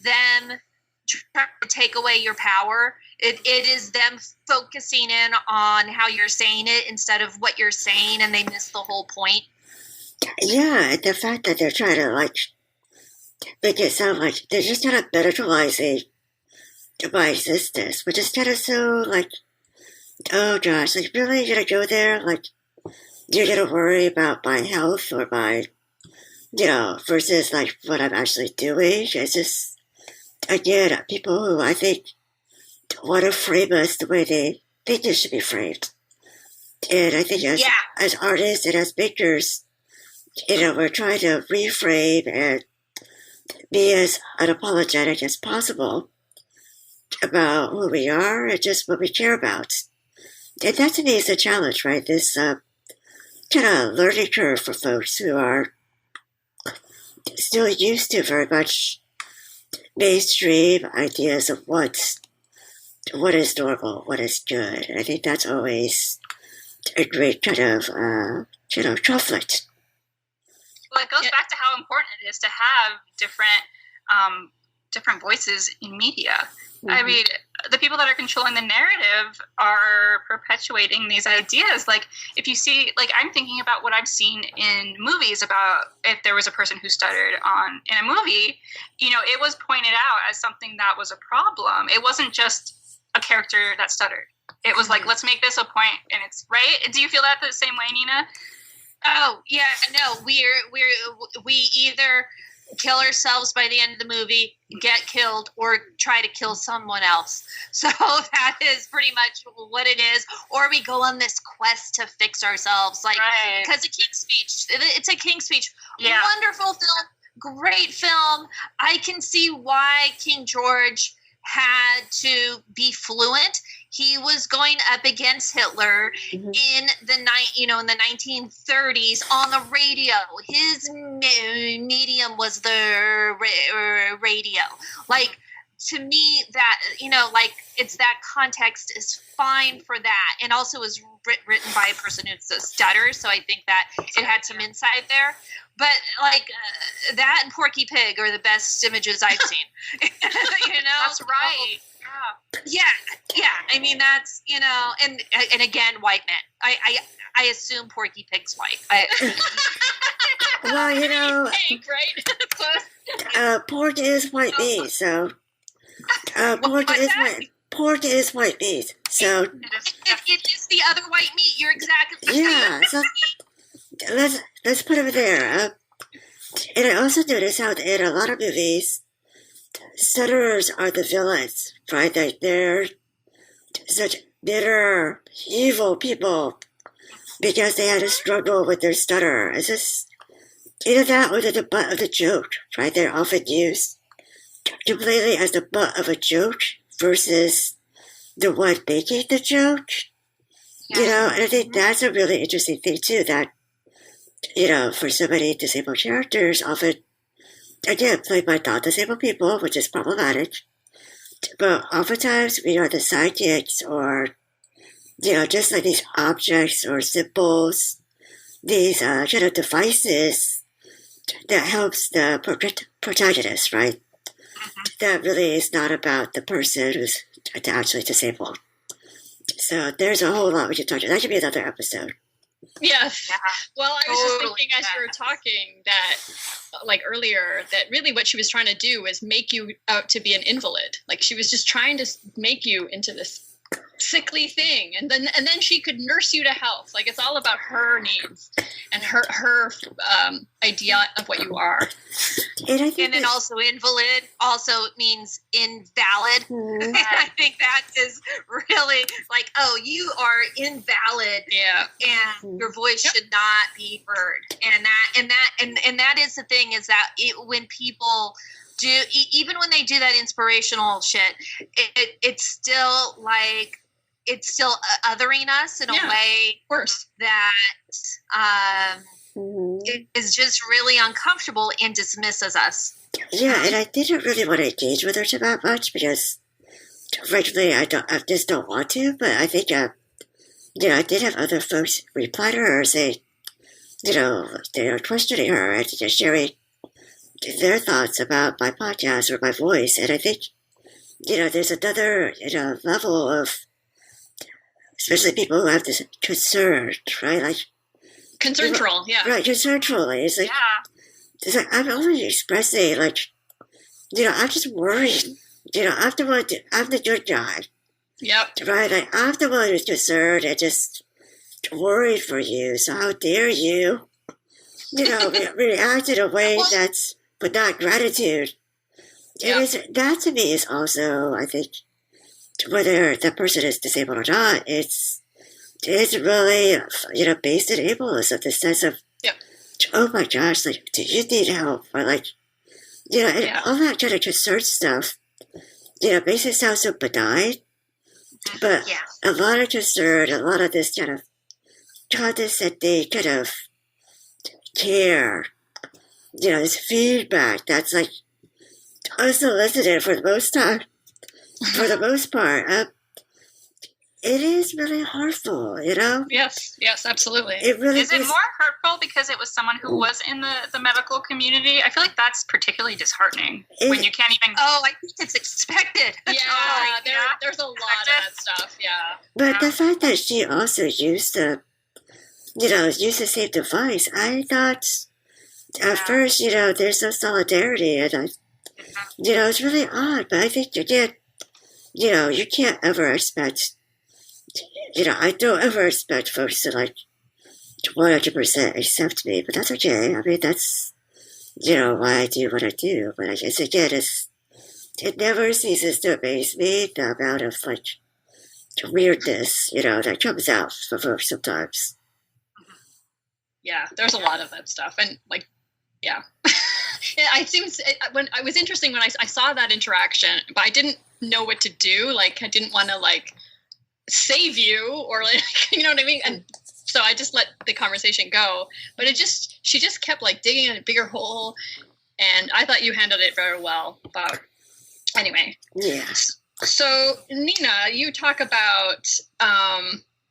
them trying to take away your power? It is them focusing in on how you're saying it instead of what you're saying, and they miss the whole point. Yeah, the fact that they're trying to like make it sound like they're just kind of medicalizing my existence, which is kind of so like, oh gosh, like really you're gonna go there? Like you're gonna worry about my health or my, versus like what I'm actually doing. It's just, again, people who I think want to frame us the way they think it should be framed. And I think as artists and as makers, we're trying to reframe and be as unapologetic as possible about who we are and just what we care about. And that to me is a challenge, right? This kind of learning curve for folks who are still used to very much mainstream ideas of what is normal, what is good. And I think that's always a great kind of, conflict. Well, it goes back to how important it is to have different voices in media. Mm-hmm. I mean, the people that are controlling the narrative are perpetuating these ideas. Like, if you see, like, I'm thinking about what I've seen in movies about if there was a person who stuttered in a movie, it was pointed out as something that was a problem. It wasn't just a character that stuttered. It was like, let's make this a point, and it's right. Do you feel that the same way, Nina? Oh yeah, no, we either kill ourselves by the end of the movie, get killed, or try to kill someone else. So that is pretty much what it is. Or we go on this quest to fix ourselves, like because a King's Speech. It's a King's Speech. Yeah. Wonderful film, great film. I can see why King George had to be fluent. He was going up against Hitler in the 1930s on the radio. His medium was the radio. Like, to me, that, it's that context is fine for that. And also was written by a person who's a stutter. So I think that it had some insight there. But that and Porky Pig are the best images I've seen. That's right. Yeah. I mean, that's and again, white men. I assume Porky Pig's white. Well, Pig, right? Pork is white meat, so pork is white meat. So it is the other white meat. You're exactly right. So let's put it there. And I also notice how in a lot of movies, stutterers are the villains, right? Like they're such bitter, evil people because they had to struggle with their stutter. It's just either that or they're the butt of the joke, right? They're often used completely as the butt of a joke versus the one making the joke. And I think that's a really interesting thing too, that for so many disabled characters, often, again, played by non-disabled people, which is problematic. But oftentimes, we are the sidekicks or, just like these objects or symbols, these kind of devices that helps the protagonist, right? That really is not about the person who's actually disabled. So there's a whole lot we could talk about. That should be another episode. Yes. Well, I was just thinking as you were talking that, like earlier, that really what she was trying to do was make you out to be an invalid. Like she was just trying to make you into this sickly thing, and then she could nurse you to health. Like, it's all about her needs and her idea of what you are. And then also invalid also means invalid. Mhm. I think that is really like, oh, you are invalid. Yeah. And your voice should not be heard. And that is the thing, is that when people do, even when they do that inspirational shit, it's still like, it's still othering us in a way Worse. that Mhm. it is just really uncomfortable and dismisses us. Yeah, and I didn't really want to engage with her too that much because, frankly, I just don't want to. But I think, I did have other folks reply to her say, they're questioning her and just sharing their thoughts about my podcast or my voice. And I think, there's another, level of, especially people who have this concern, right? Like, Concern troll, yeah. right, concern trolling. It's like, I'm only expressing, like, I'm just worried. I'm the good guy, Yep. right? Like, I'm the one who's concerned and just worried for you. So how dare you, react in a way that's, but not gratitude. Yeah. That to me is also, I think, whether the person is disabled or not, it's really, based in ableism, the sense of, oh my gosh, like, do you need help? Or like, and all that kind of concern stuff, makes it sound so benign. But a lot of concern, a lot of this kind of condescending kind of care, this feedback that's like unsolicited for the most time, for the most part. It is really harmful, Yes, absolutely. It really Is it more hurtful because it was someone who was in the medical community? I feel like that's particularly disheartening when you can't even. Oh, I think it's expected. Yeah, there's a lot of that stuff, yeah. But the fact that she also used the same device, I thought at first, there's no solidarity, and it's really odd. But I think again, you can't ever expect. I don't ever expect folks to like 100% accept me, but that's okay. I mean, that's why I do what I do. But I guess again, it never ceases to amaze me the amount of like weirdness that comes out for folks sometimes. Yeah, there's a lot of that stuff, and like, yeah. When it was interesting when I saw that interaction, but I didn't know what to do. Like, I didn't want to like save you or like, you know what I mean? And so I just let the conversation go. But she just kept like digging in a bigger hole, and I thought you handled it very well. But anyway, Yes. So Nina, you talk about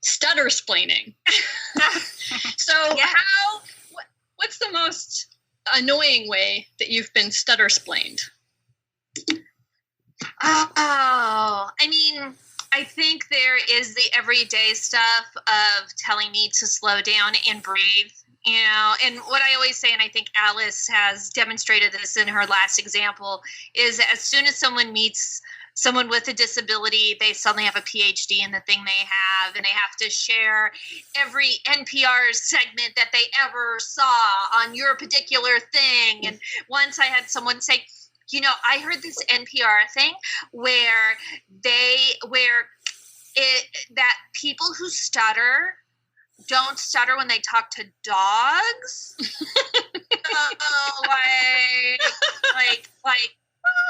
stutter splaining. So what's the most annoying way that you've been stutter splained? Oh, I mean, I think there is the everyday stuff of telling me to slow down and breathe. And what I always say, and I think Alice has demonstrated this in her last example, is as soon as someone meets someone with a disability, they suddenly have a PhD in the thing they have, and they have to share every NPR segment that they ever saw on your particular thing. And once I had someone say, I heard this NPR thing where that people who stutter don't stutter when they talk to dogs.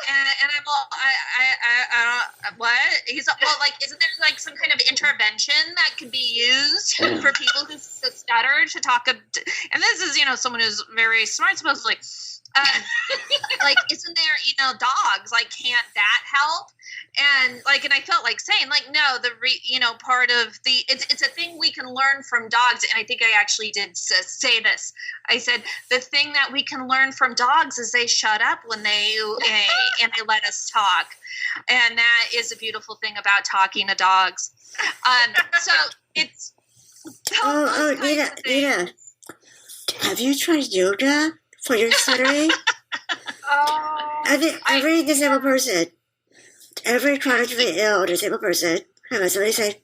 And I'm all, I don't, what? He's well, like, isn't there like some kind of intervention that could be used for people who stutter to talk? And this is, someone who's very smart, supposedly. Like, isn't there, dogs? Like, can't that help? And I felt like saying, like, no, part of it's a thing we can learn from dogs. And I think I actually did say this. I said, the thing that we can learn from dogs is they shut up when they let us talk. And that is a beautiful thing about talking to dogs. So it's. Nina, have you tried yoga for your stuttering? I think every disabled person, every chronically ill disabled person have somebody say,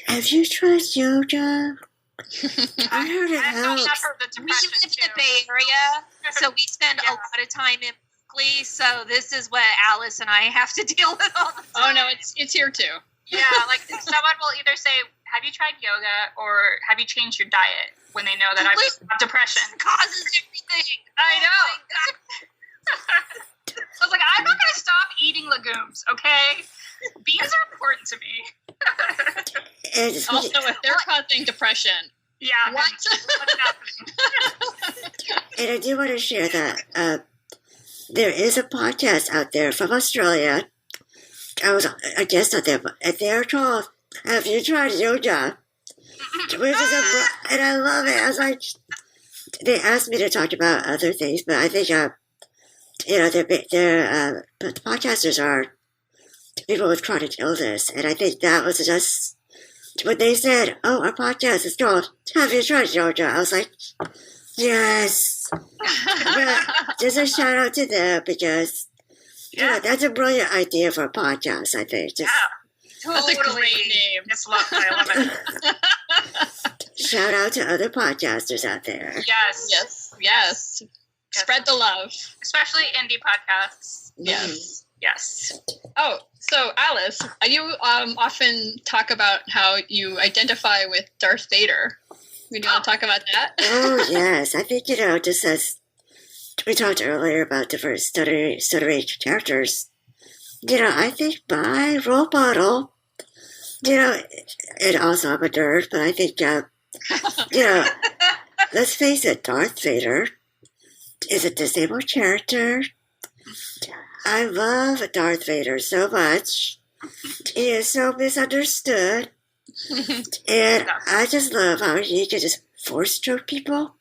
"Have you tried yoga? I heard it I've done that helps." for the We depression live in too. the Bay Area, so we spend a Yes. lot of time in Berkeley. So this is what Alice and I have to deal with all the time. Oh no, it's here too. Yeah, like someone will either say, "Have you tried yoga?" or "Have you changed your diet?" when they know that I have depression. Causes everything. I know. Oh my God. I was like, I'm not going to stop eating legumes, okay? Beans are important to me. And it's Also, if they're causing depression, Yeah. What? What's happening? And I do want to share that there is a podcast out there from Australia. I was a guest on them, and they're called "Have You Tried Yoga?" Which is and I love it. I was like, they asked me to talk about other things, but I think they're podcasters are people with chronic illness, and I think that was just when they said, "Oh, our podcast is called Have You Tried Yoga?" I was like, yes. But just a shout out to them because that's a brilliant idea for a podcast. I think just that's a great name. It's lovely. I love it. shout out to other podcasters out there. Yes. Yes. Spread the love. Especially indie podcasts. Yes. Yes. Oh, so Alice, you often talk about how you identify with Darth Vader. Would you want to talk about that? Oh yes, I think just as we talked earlier about different stuttering characters. I think my role model. And also I'm a nerd, but I think let's face it, Darth Vader is a disabled character. I love Darth Vader so much. He is so misunderstood. And I just love how he can just force choke people.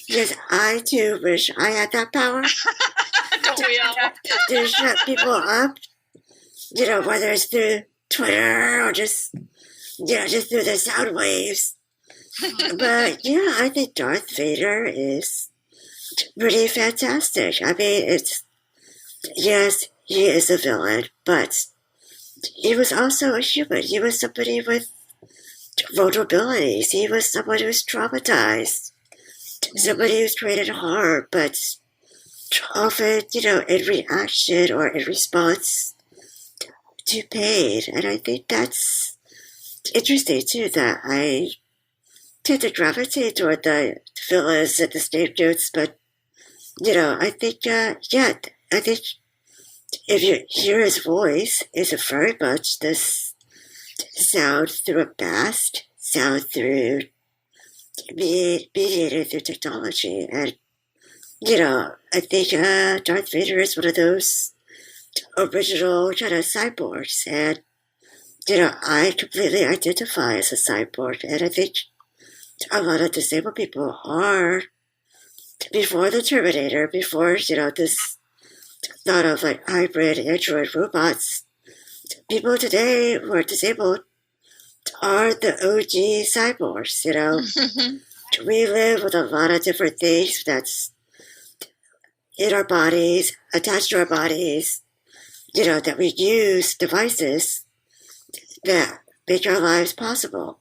Because I too wish I had that power Don't we all? to shut people up. Whether it's through Twitter or just through the sound waves. But I think Darth Vader is pretty fantastic. I mean, yes, he is a villain, but he was also a human. He was somebody with vulnerabilities. He was someone who was traumatized. Somebody who's created harm, but often, in reaction or in response to pain. And I think that's interesting, too, that I tend to gravitate toward the villains and the scapegoats, but, I think, I think if you hear his voice, it's very much this sound through a mask, sound through mediated through technology. And, I think Darth Vader is one of those original kind of cyborgs. And, I completely identify as a cyborg. And I think a lot of disabled people are, before the Terminator, before, this thought of like hybrid android robots, people today who are disabled are the OG cyborgs, We live with a lot of different things that's in our bodies, attached to our bodies, that we use devices that make our lives possible.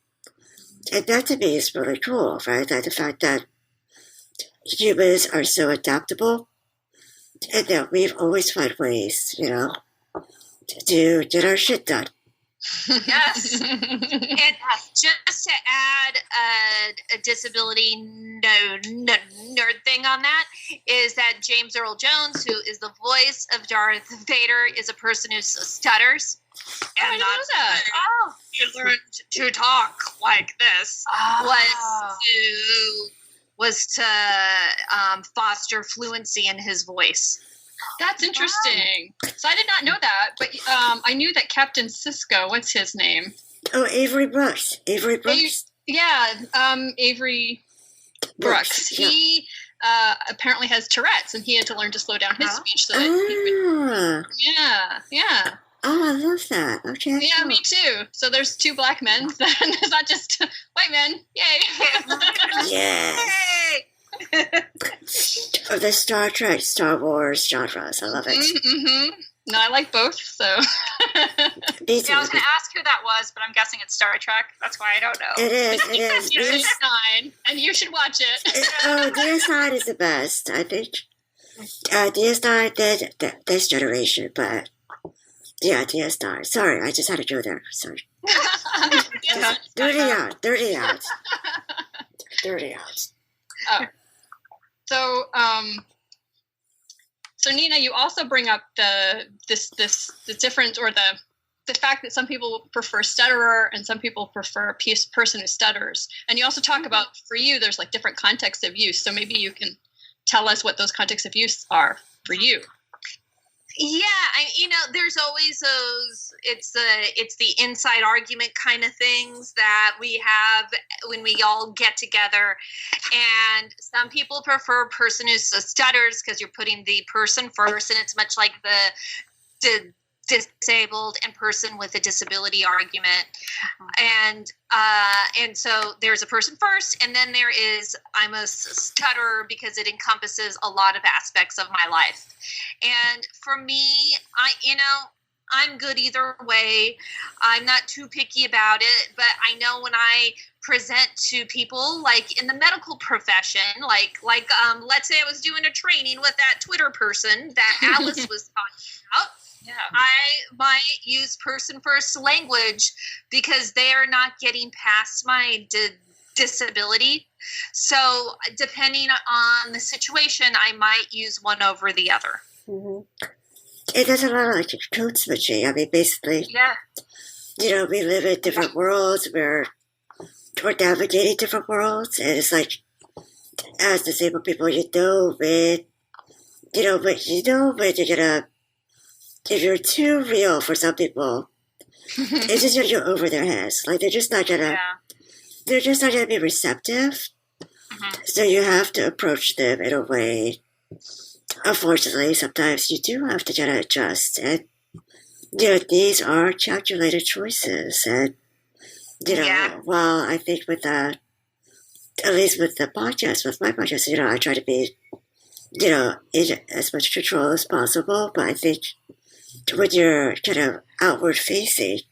And that to me is really cool, right? That the fact that humans are so adaptable and that we've always found ways, to get our shit done. Yes. And just to add a disability nerd thing on that is that James Earl Jones, who is the voice of Darth Vader, is a person who stutters. I know that. Oh, you learned to talk like this. Was to foster fluency in his voice. That's interesting. So I did not know that, but I knew that Captain Sisko, what's his name? Oh, Avery Brooks. Avery Brooks. Avery Brooks. Yeah. He apparently has Tourette's, and he had to learn to slow down his speech so that he could. Yeah. Oh, I love that. Okay. Yeah, cool. me too. So there's two black men. It's not just white men. Yay! Yes. Of the Star Trek, Star Wars genres. I love it. Mm-hmm. No, I like both. So. Me too. Yeah, I was going to ask who that was, but I'm guessing it's Star Trek. That's why I don't know. It is. DS9, and you should watch it. Oh, DS9 is the best. I think DS9 did this generation, but yeah, DS9. Sorry, I just had to go there. Sorry. Dirty out. Dirty out. Dirty out. So, so Nina, you also bring up the difference, or the fact that some people prefer stutterer and some people prefer a person who stutters. And you also talk about, for you, there's like different contexts of use. So maybe you can tell us what those contexts of use are for you. Yeah, there's always those. It's the inside argument kind of things that we have when we all get together, and some people prefer person who stutters because you're putting the person first, and it's much like the disabled and person with a disability argument, and so there's a person first, and then there is I'm a stutterer because it encompasses a lot of aspects of my life. And for me, I'm good either way. I'm not too picky about it, but I know when I present to people, like in the medical profession, like let's say I was doing a training with that Twitter person that Alice was talking about. Yeah. I might use person first language because they are not getting past my disability. So depending on the situation, I might use one over the other. Mm-hmm. It does a lot of like code switching. I mean, basically, yeah. We live in different worlds. We're navigating different worlds, and it's like as disabled people, when you're gonna. If you're too real for some people, it's just gonna go over their heads. Like they're just not gonna be receptive. Mm-hmm. So you have to approach them in a way. Unfortunately, sometimes you do have to kind of adjust, and these are calculated choices. And while I think with at least with the podcast, with my podcast, I try to be in as much control as possible. But I think when you're kind of outward facing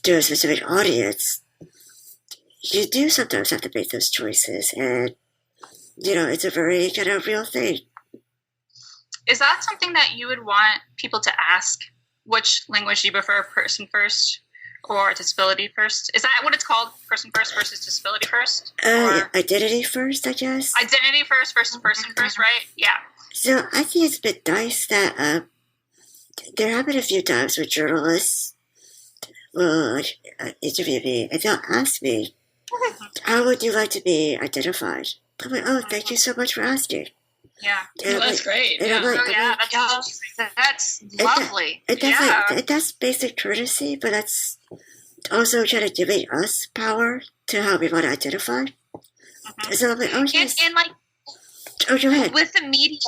to a specific audience, you do sometimes have to make those choices, and it's a very kind of real thing. Is that something that you would want people to ask? Which language do you prefer, person first or disability first? Is that what it's called, person first versus disability first? Identity first, I guess. Identity first versus person first, right? Yeah. So I think it's a bit nice that there have been a few times where journalists will interview me and they'll ask me, how would you like to be identified? I'm like, oh, thank you so much for asking. Yeah, that's great. That's lovely. That's basic courtesy, but that's also kind of giving us power to how we want to identify. Mm-hmm. So I'm like, oh, yes. And like, go ahead. With the media,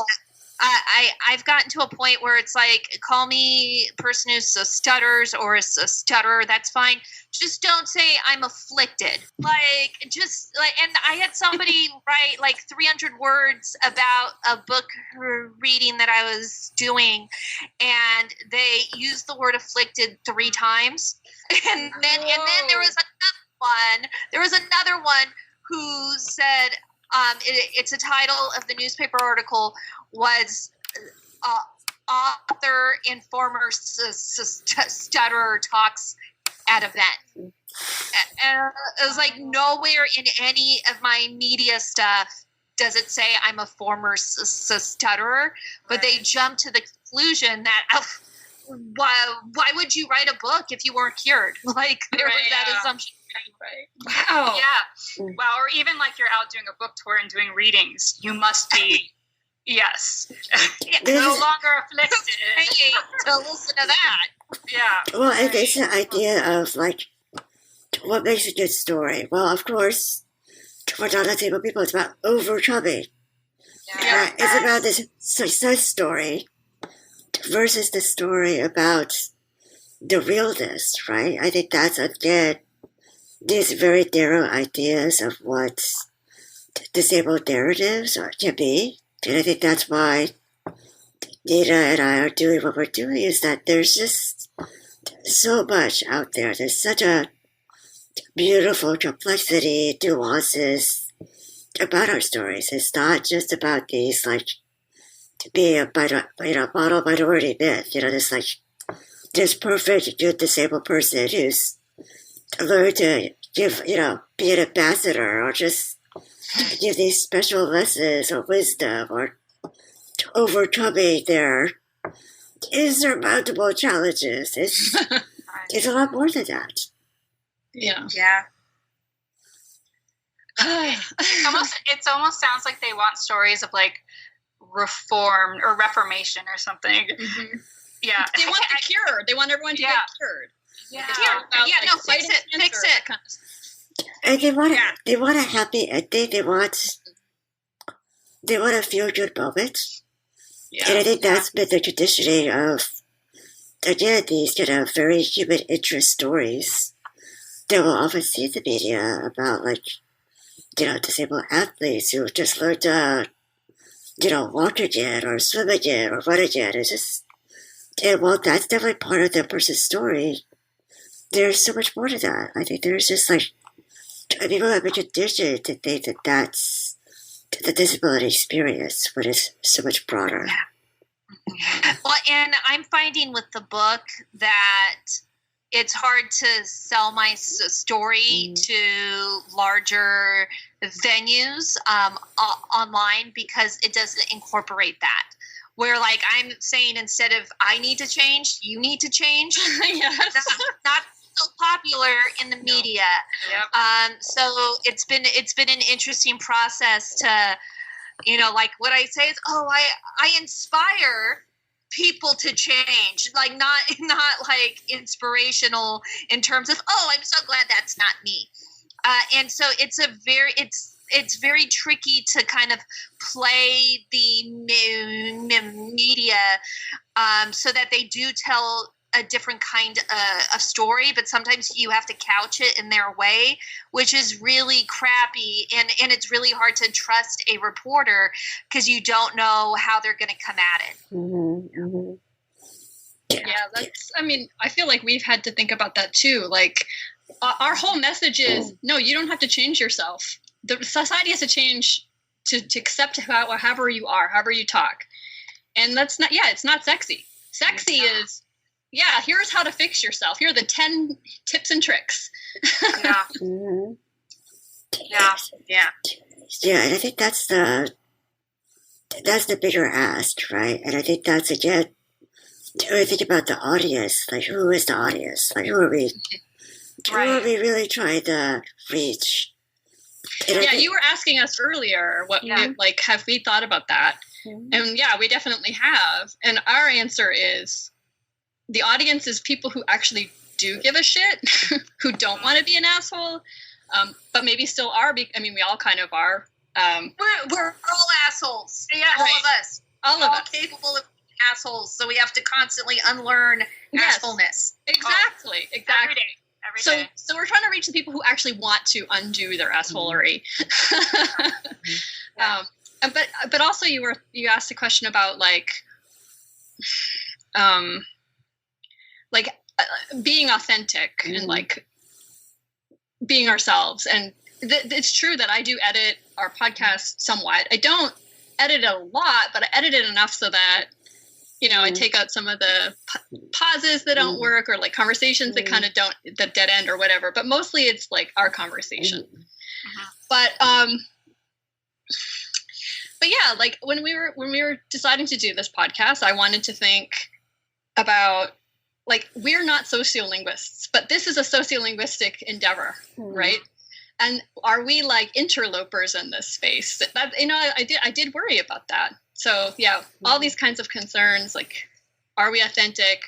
I've gotten to a point where it's like, call me person who stutters or is a stutterer, that's fine. Just don't say I'm afflicted. And I had somebody write like 300 words about a book reading that I was doing, and they used the word afflicted 3 times. And then there was another one who said, it's a title of the newspaper article was author and former stutterer talks at event. And it was like nowhere in any of my media stuff does it say I'm a former stutterer, but they jumped to the conclusion that why would you write a book if you weren't cured? Like there was that assumption. Right. Wow. Yeah. Wow. Or even like you're out doing a book tour and doing readings, you must be, yes, no longer afflicted. To listen to that. Yeah. Well, and there's the idea of like, what makes a good story? Well, of course, for non-disabled people, it's about overcoming. Yeah. Right? It's about this success story versus the story about the realness, right? I think that's again these very narrow ideas of what disabled narratives can be. And I think that's why Nina and I are doing what we're doing, is that there's just so much out there. There's such a beautiful complexity, nuances about our stories. It's not just about these like being a model minority myth. This like this perfect good disabled person who's learned to give be an ambassador or just give these special lessons or wisdom or overcoming their insurmountable challenges. It's a lot more than that. Yeah. Yeah. It's almost sounds like they want stories of like reform or reformation or something. Mm-hmm. Yeah. They want the cure. They want everyone to get cured. Yeah. Fix it. And they want a happy ending. They want a feel good moment. Yeah. And I think that's been the conditioning of, again, these kind of very human interest stories that we'll often see in the media about, like, disabled athletes who just learned to, walk again or swim again or run again. It's just, and while that's definitely part of that person's story, there's so much more to that. I think there's just, like, people have been conditioned to think that that's the disability experience, but it's so much broader. Well, and I'm finding with the book that it's hard to sell my story to larger venues online because it doesn't incorporate that. Where, like, I'm saying instead of I need to change, you need to change. Yes. That's not so popular in the media. Yep. So it's been an interesting process to, like what I say is, I inspire people to change, like not like inspirational in terms of, I'm so glad that's not me. And so it's very tricky to kind of play the media so that they do tell a different kind of story, but sometimes you have to couch it in their way, which is really crappy. And it's really hard to trust a reporter because you don't know how they're going to come at it. Mm-hmm, mm-hmm. Yeah, I feel like we've had to think about that too. Like, our whole message is, no, you don't have to change yourself. The society has to change to accept however you are, however you talk. And that's not, it's not sexy. Sexy is, here's how to fix yourself. Here are the 10 tips and tricks. Yeah. Mm-hmm. Yeah. Yeah, and I think that's the bigger ask, right? And I think that's, again, when we think about the audience, like, who is the audience? Like, who are we really trying to reach? And You were asking us earlier have we thought about that? Mm-hmm. And we definitely have. And our answer is the audience is people who actually do give a shit, who don't want to be an asshole, but maybe still are. We all kind of are. We're all assholes. Yeah, right. All of us. All of us. Capable of being assholes, so we have to constantly unlearn assholeness. Exactly. Every day. So we're trying to reach the people who actually want to undo their assholery. But also you asked a question about being authentic and like being ourselves. And it's true that I do edit our podcast somewhat. I don't edit it a lot, but I edit it enough so that I take out some of the pauses that don't work, or like conversations that kind of that dead end or whatever. But mostly it's like our conversation. But yeah, like when we were deciding to do this podcast, I wanted to think about, like, we're not sociolinguists, but this is a sociolinguistic endeavor, right? And are we like interlopers in this space? That I did worry about that. So all these kinds of concerns, like, are we authentic?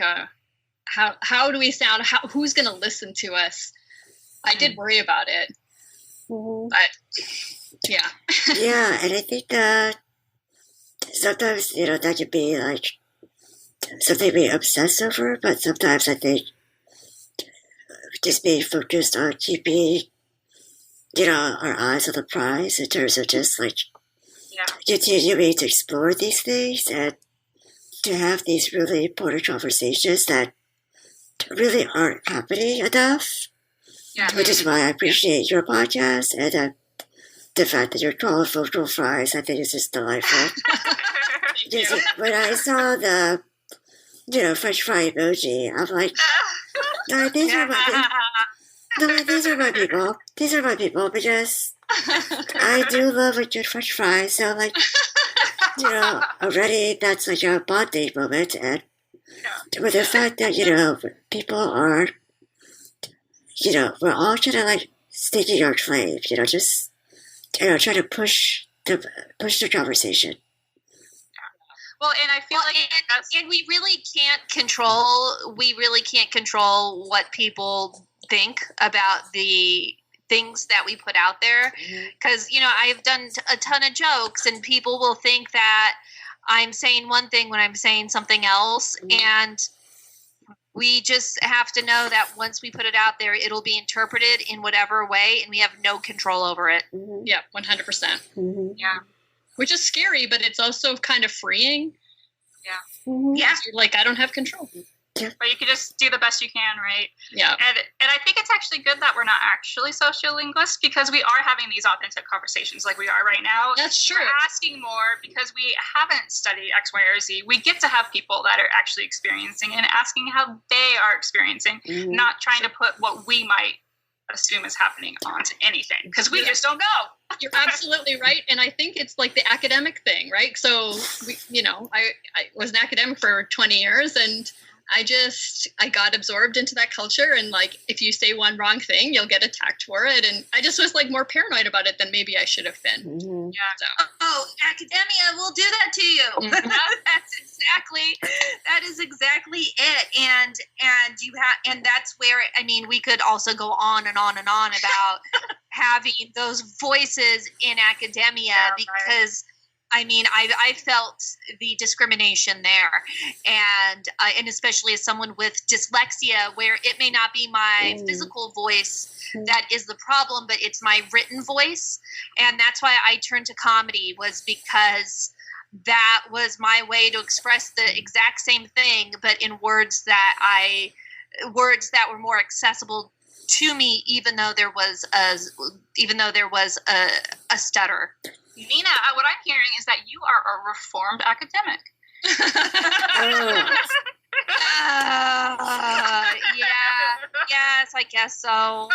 How do we sound? Who's going to listen to us? I did worry about it, but yeah. Yeah, and I think that sometimes that could be like something we obsess over, but sometimes I think just being focused on keeping our eyes on the prize in terms of just like continuing to explore these things and to have these really important conversations that really aren't happening enough. Yeah. Which is why I appreciate your podcast and the fact that you're calling virtual fries. I think it's just delightful. Just, when I saw the, French fry emoji, I'm like, no, these are my people. These are my people because I do love a good French fry. So, like, already that's like a bonding moment. And with the fact that, people are, we're all trying to, like, staking our claim, just, trying to push the conversation. Well, and I feel like and we really can't control what people think about the things that we put out there, because I've done a ton of jokes and people will think that I'm saying one thing when I'm saying something else, and we just have to know that once we put it out there, it'll be interpreted in whatever way, and we have no control over it. Yeah, 100%. Yeah. Which is scary, but it's also kind of freeing. Yeah. Yeah. You're like, I don't have control. But you can just do the best you can, right? Yeah. And I think it's actually good that we're not actually sociolinguists, because we are having these authentic conversations like we are right now. That's true. We're asking more because we haven't studied X, Y, or Z. We get to have people that are actually experiencing and asking how they are experiencing, not trying to put what we might assume is happening onto anything, because we just don't know. You're absolutely right. And I think it's like the academic thing, right? So, I was an academic for 20 years, and I got absorbed into that culture, and like, if you say one wrong thing, you'll get attacked for it. And I just was like more paranoid about it than maybe I should have been. Yeah. So. Oh, academia will do that to you. That is exactly it. And that's where, we could also go on and on and on about having those voices in academia, because I felt the discrimination there, and especially as someone with dyslexia, where it may not be my physical voice that is the problem, but it's my written voice. And that's why I turned to comedy, was because that was my way to express the exact same thing, but in words that were more accessible to me, even though there was a stutter. Nina, what I'm hearing is that you are a reformed academic. Yes, I guess so.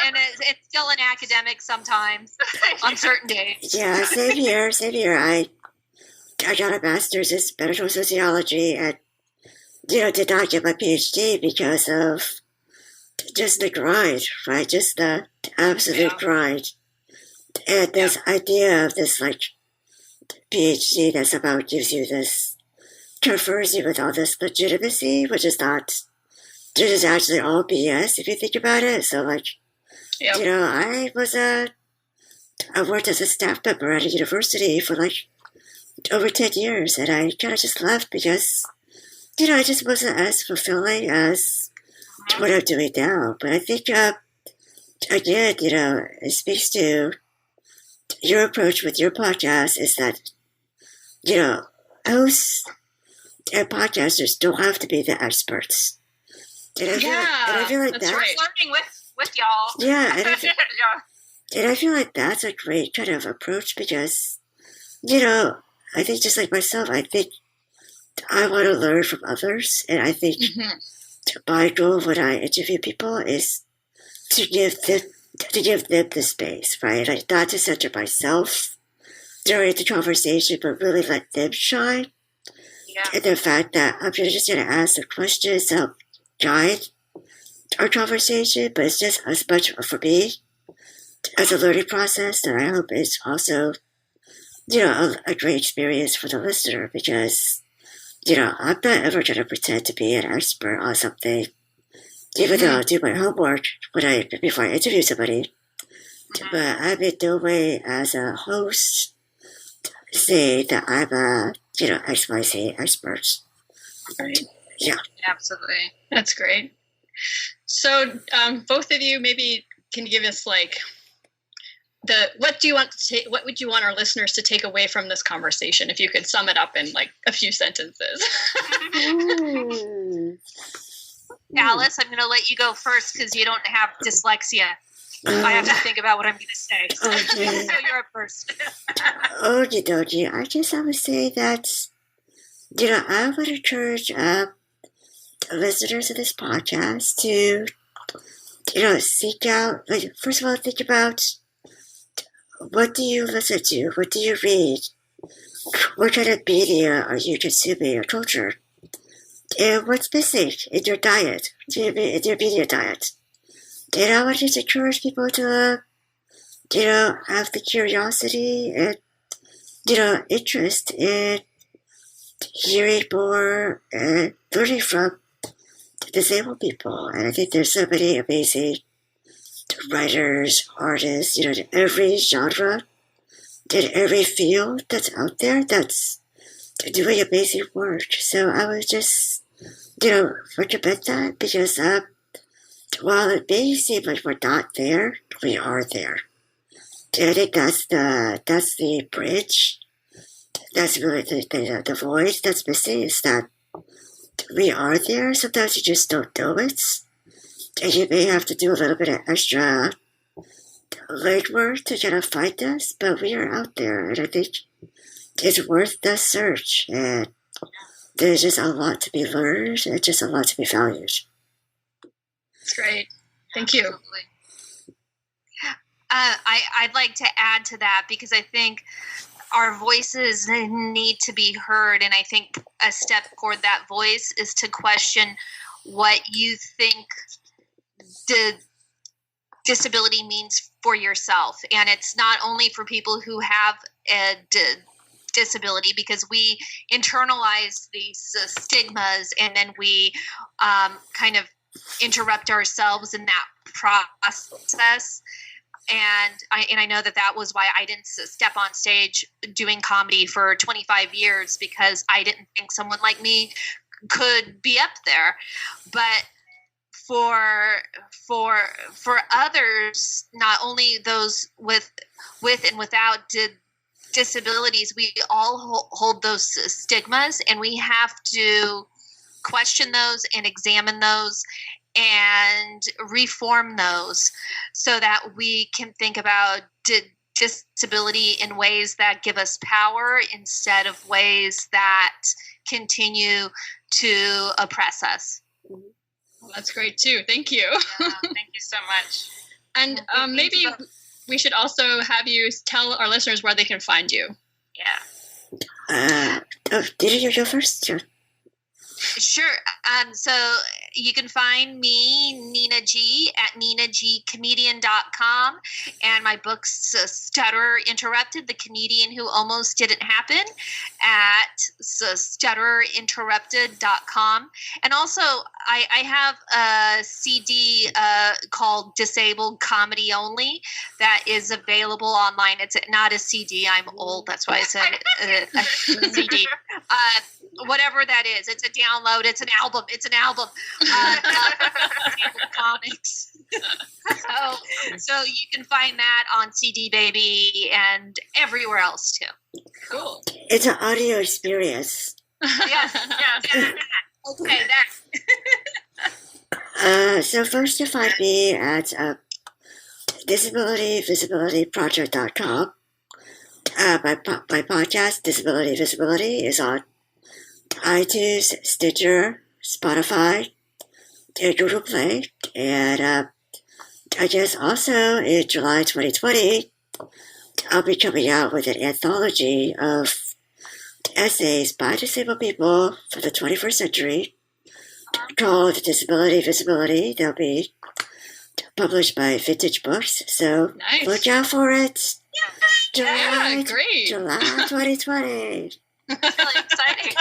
And it's still an academic sometimes on certain days. Yeah, same here. I got a master's in spiritual sociology and, did not get my PhD because of just the grind, right? Just the absolute grind. And this idea of this, like, PhD that somehow gives you this, confers you with all this legitimacy, which is actually all BS if you think about it. So, like, I worked as a staff member at a university for, like, over 10 years, and I kind of just left because, it just wasn't as fulfilling as what I'm doing now. But I think, again, it speaks to your approach with your podcast is that, hosts and podcasters don't have to be the experts. And I feel like that's right. Learning with y'all. Yeah, and I feel like that's a great kind of approach because, I think just like myself, I think I want to learn from others, and I think my goal when I interview people is to give them the space, right? Like, not to center myself during the conversation, but really let them shine. Yeah. And the fact that I'm just going to ask the questions that help guide our conversation, but it's just as much for me as a learning process that I hope is also, a great experience for the listener, because, I'm not ever going to pretend to be an expert on something, even though I do my homework before I interview somebody. But I'm in no way as a host say that I'm a, XYZ expert. Right. Yeah. Absolutely. That's great. So both of you maybe can give us like what would you want our listeners to take away from this conversation, if you could sum it up in like a few sentences? Alice, I'm going to let you go first because you don't have dyslexia. I have to think about what I'm going to say. Okay. So you're up first. Okie dokie. I would say that, I would encourage listeners of this podcast to, seek out, first of all, think about what do you listen to? What do you read? What kind of media are you consuming or culture? And what's missing in your diet, in your media diet? And I want you to encourage people to, have the curiosity and, interest in hearing more and learning from disabled people. And I think there's so many amazing writers, artists, in every genre, in every field that's out there that's doing amazing work. So I would just, recommend that because while it may seem like we're not there, we are there. And I think that's the bridge. That's really the voice that's missing is that we are there. Sometimes you just don't know it. And you may have to do a little bit of extra legwork to kind of find us, but we are out there. And I think it's worth the search. And there's just a lot to be learned and just a lot to be valued. That's great. Thank you. I'd like to add to that because I think our voices need to be heard. And I think a step toward that voice is to question what you think the disability means for yourself. And it's not only for people who have a disability, because we internalize these stigmas and then we kind of interrupt ourselves in that process. And I know that was why I didn't step on stage doing comedy for 25 years, because I didn't think someone like me could be up there. But for others, not only those with and without disabilities, we all hold those stigmas, and we have to question those and examine those and reform those so that we can think about disability in ways that give us power instead of ways that continue to oppress us. Well, that's great too. Thank you. Yeah, thank you so much. And maybe we should also have you tell our listeners where they can find you. Yeah. Did you go first? Sure. So you can find me, Nina G, at ninagcomedian.com, and my book's Stutterer Interrupted, The Comedian Who Almost Didn't Happen, at stuttererinterrupted.com. And also, I have a CD called Disabled Comedy Only that is available online. It's not a CD. I'm old. That's why I said a CD. Whatever that is. It's a download. It's an album. It's an album. Comics. So you can find that on CD Baby and everywhere else too. Cool. It's an audio experience. Yes. Okay, that. So first you find me at disabilityvisibilityproject.com. My podcast, Disability Visibility, is on iTunes, Stitcher, Spotify, and Google Play. And I guess also in July 2020, I'll be coming out with an anthology of essays by disabled people for the 21st century called Disability Visibility. They'll be published by Vintage Books, so Nice. Look out for it. Yeah, great. July 2020. Really exciting.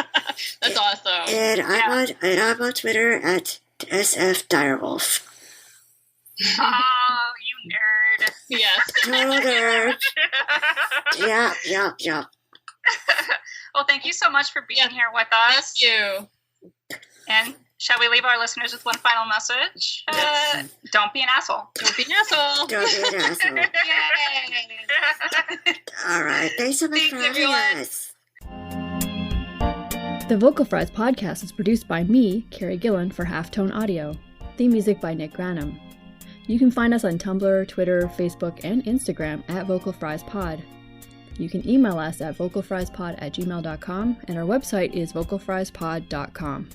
That's awesome. And I'm on Twitter at SF Direwolf. Oh, you nerd. Yes. Total nerd. Yeah. Well, thank you so much for being here with us. Thank you. And shall we leave our listeners with one final message? Don't be an asshole. Don't be an asshole. Don't be an asshole. Yay! All right. Thanks so much Thanks, for having everyone. us. The Vocal Fries podcast is produced by me, Carrie Gillen, for Halftone Audio. Theme music by Nick Granum. You can find us on Tumblr, Twitter, Facebook, and Instagram at Vocal Fries Pod. You can email us at vocalfriespod@gmail.com, and our website is vocalfriespod.com.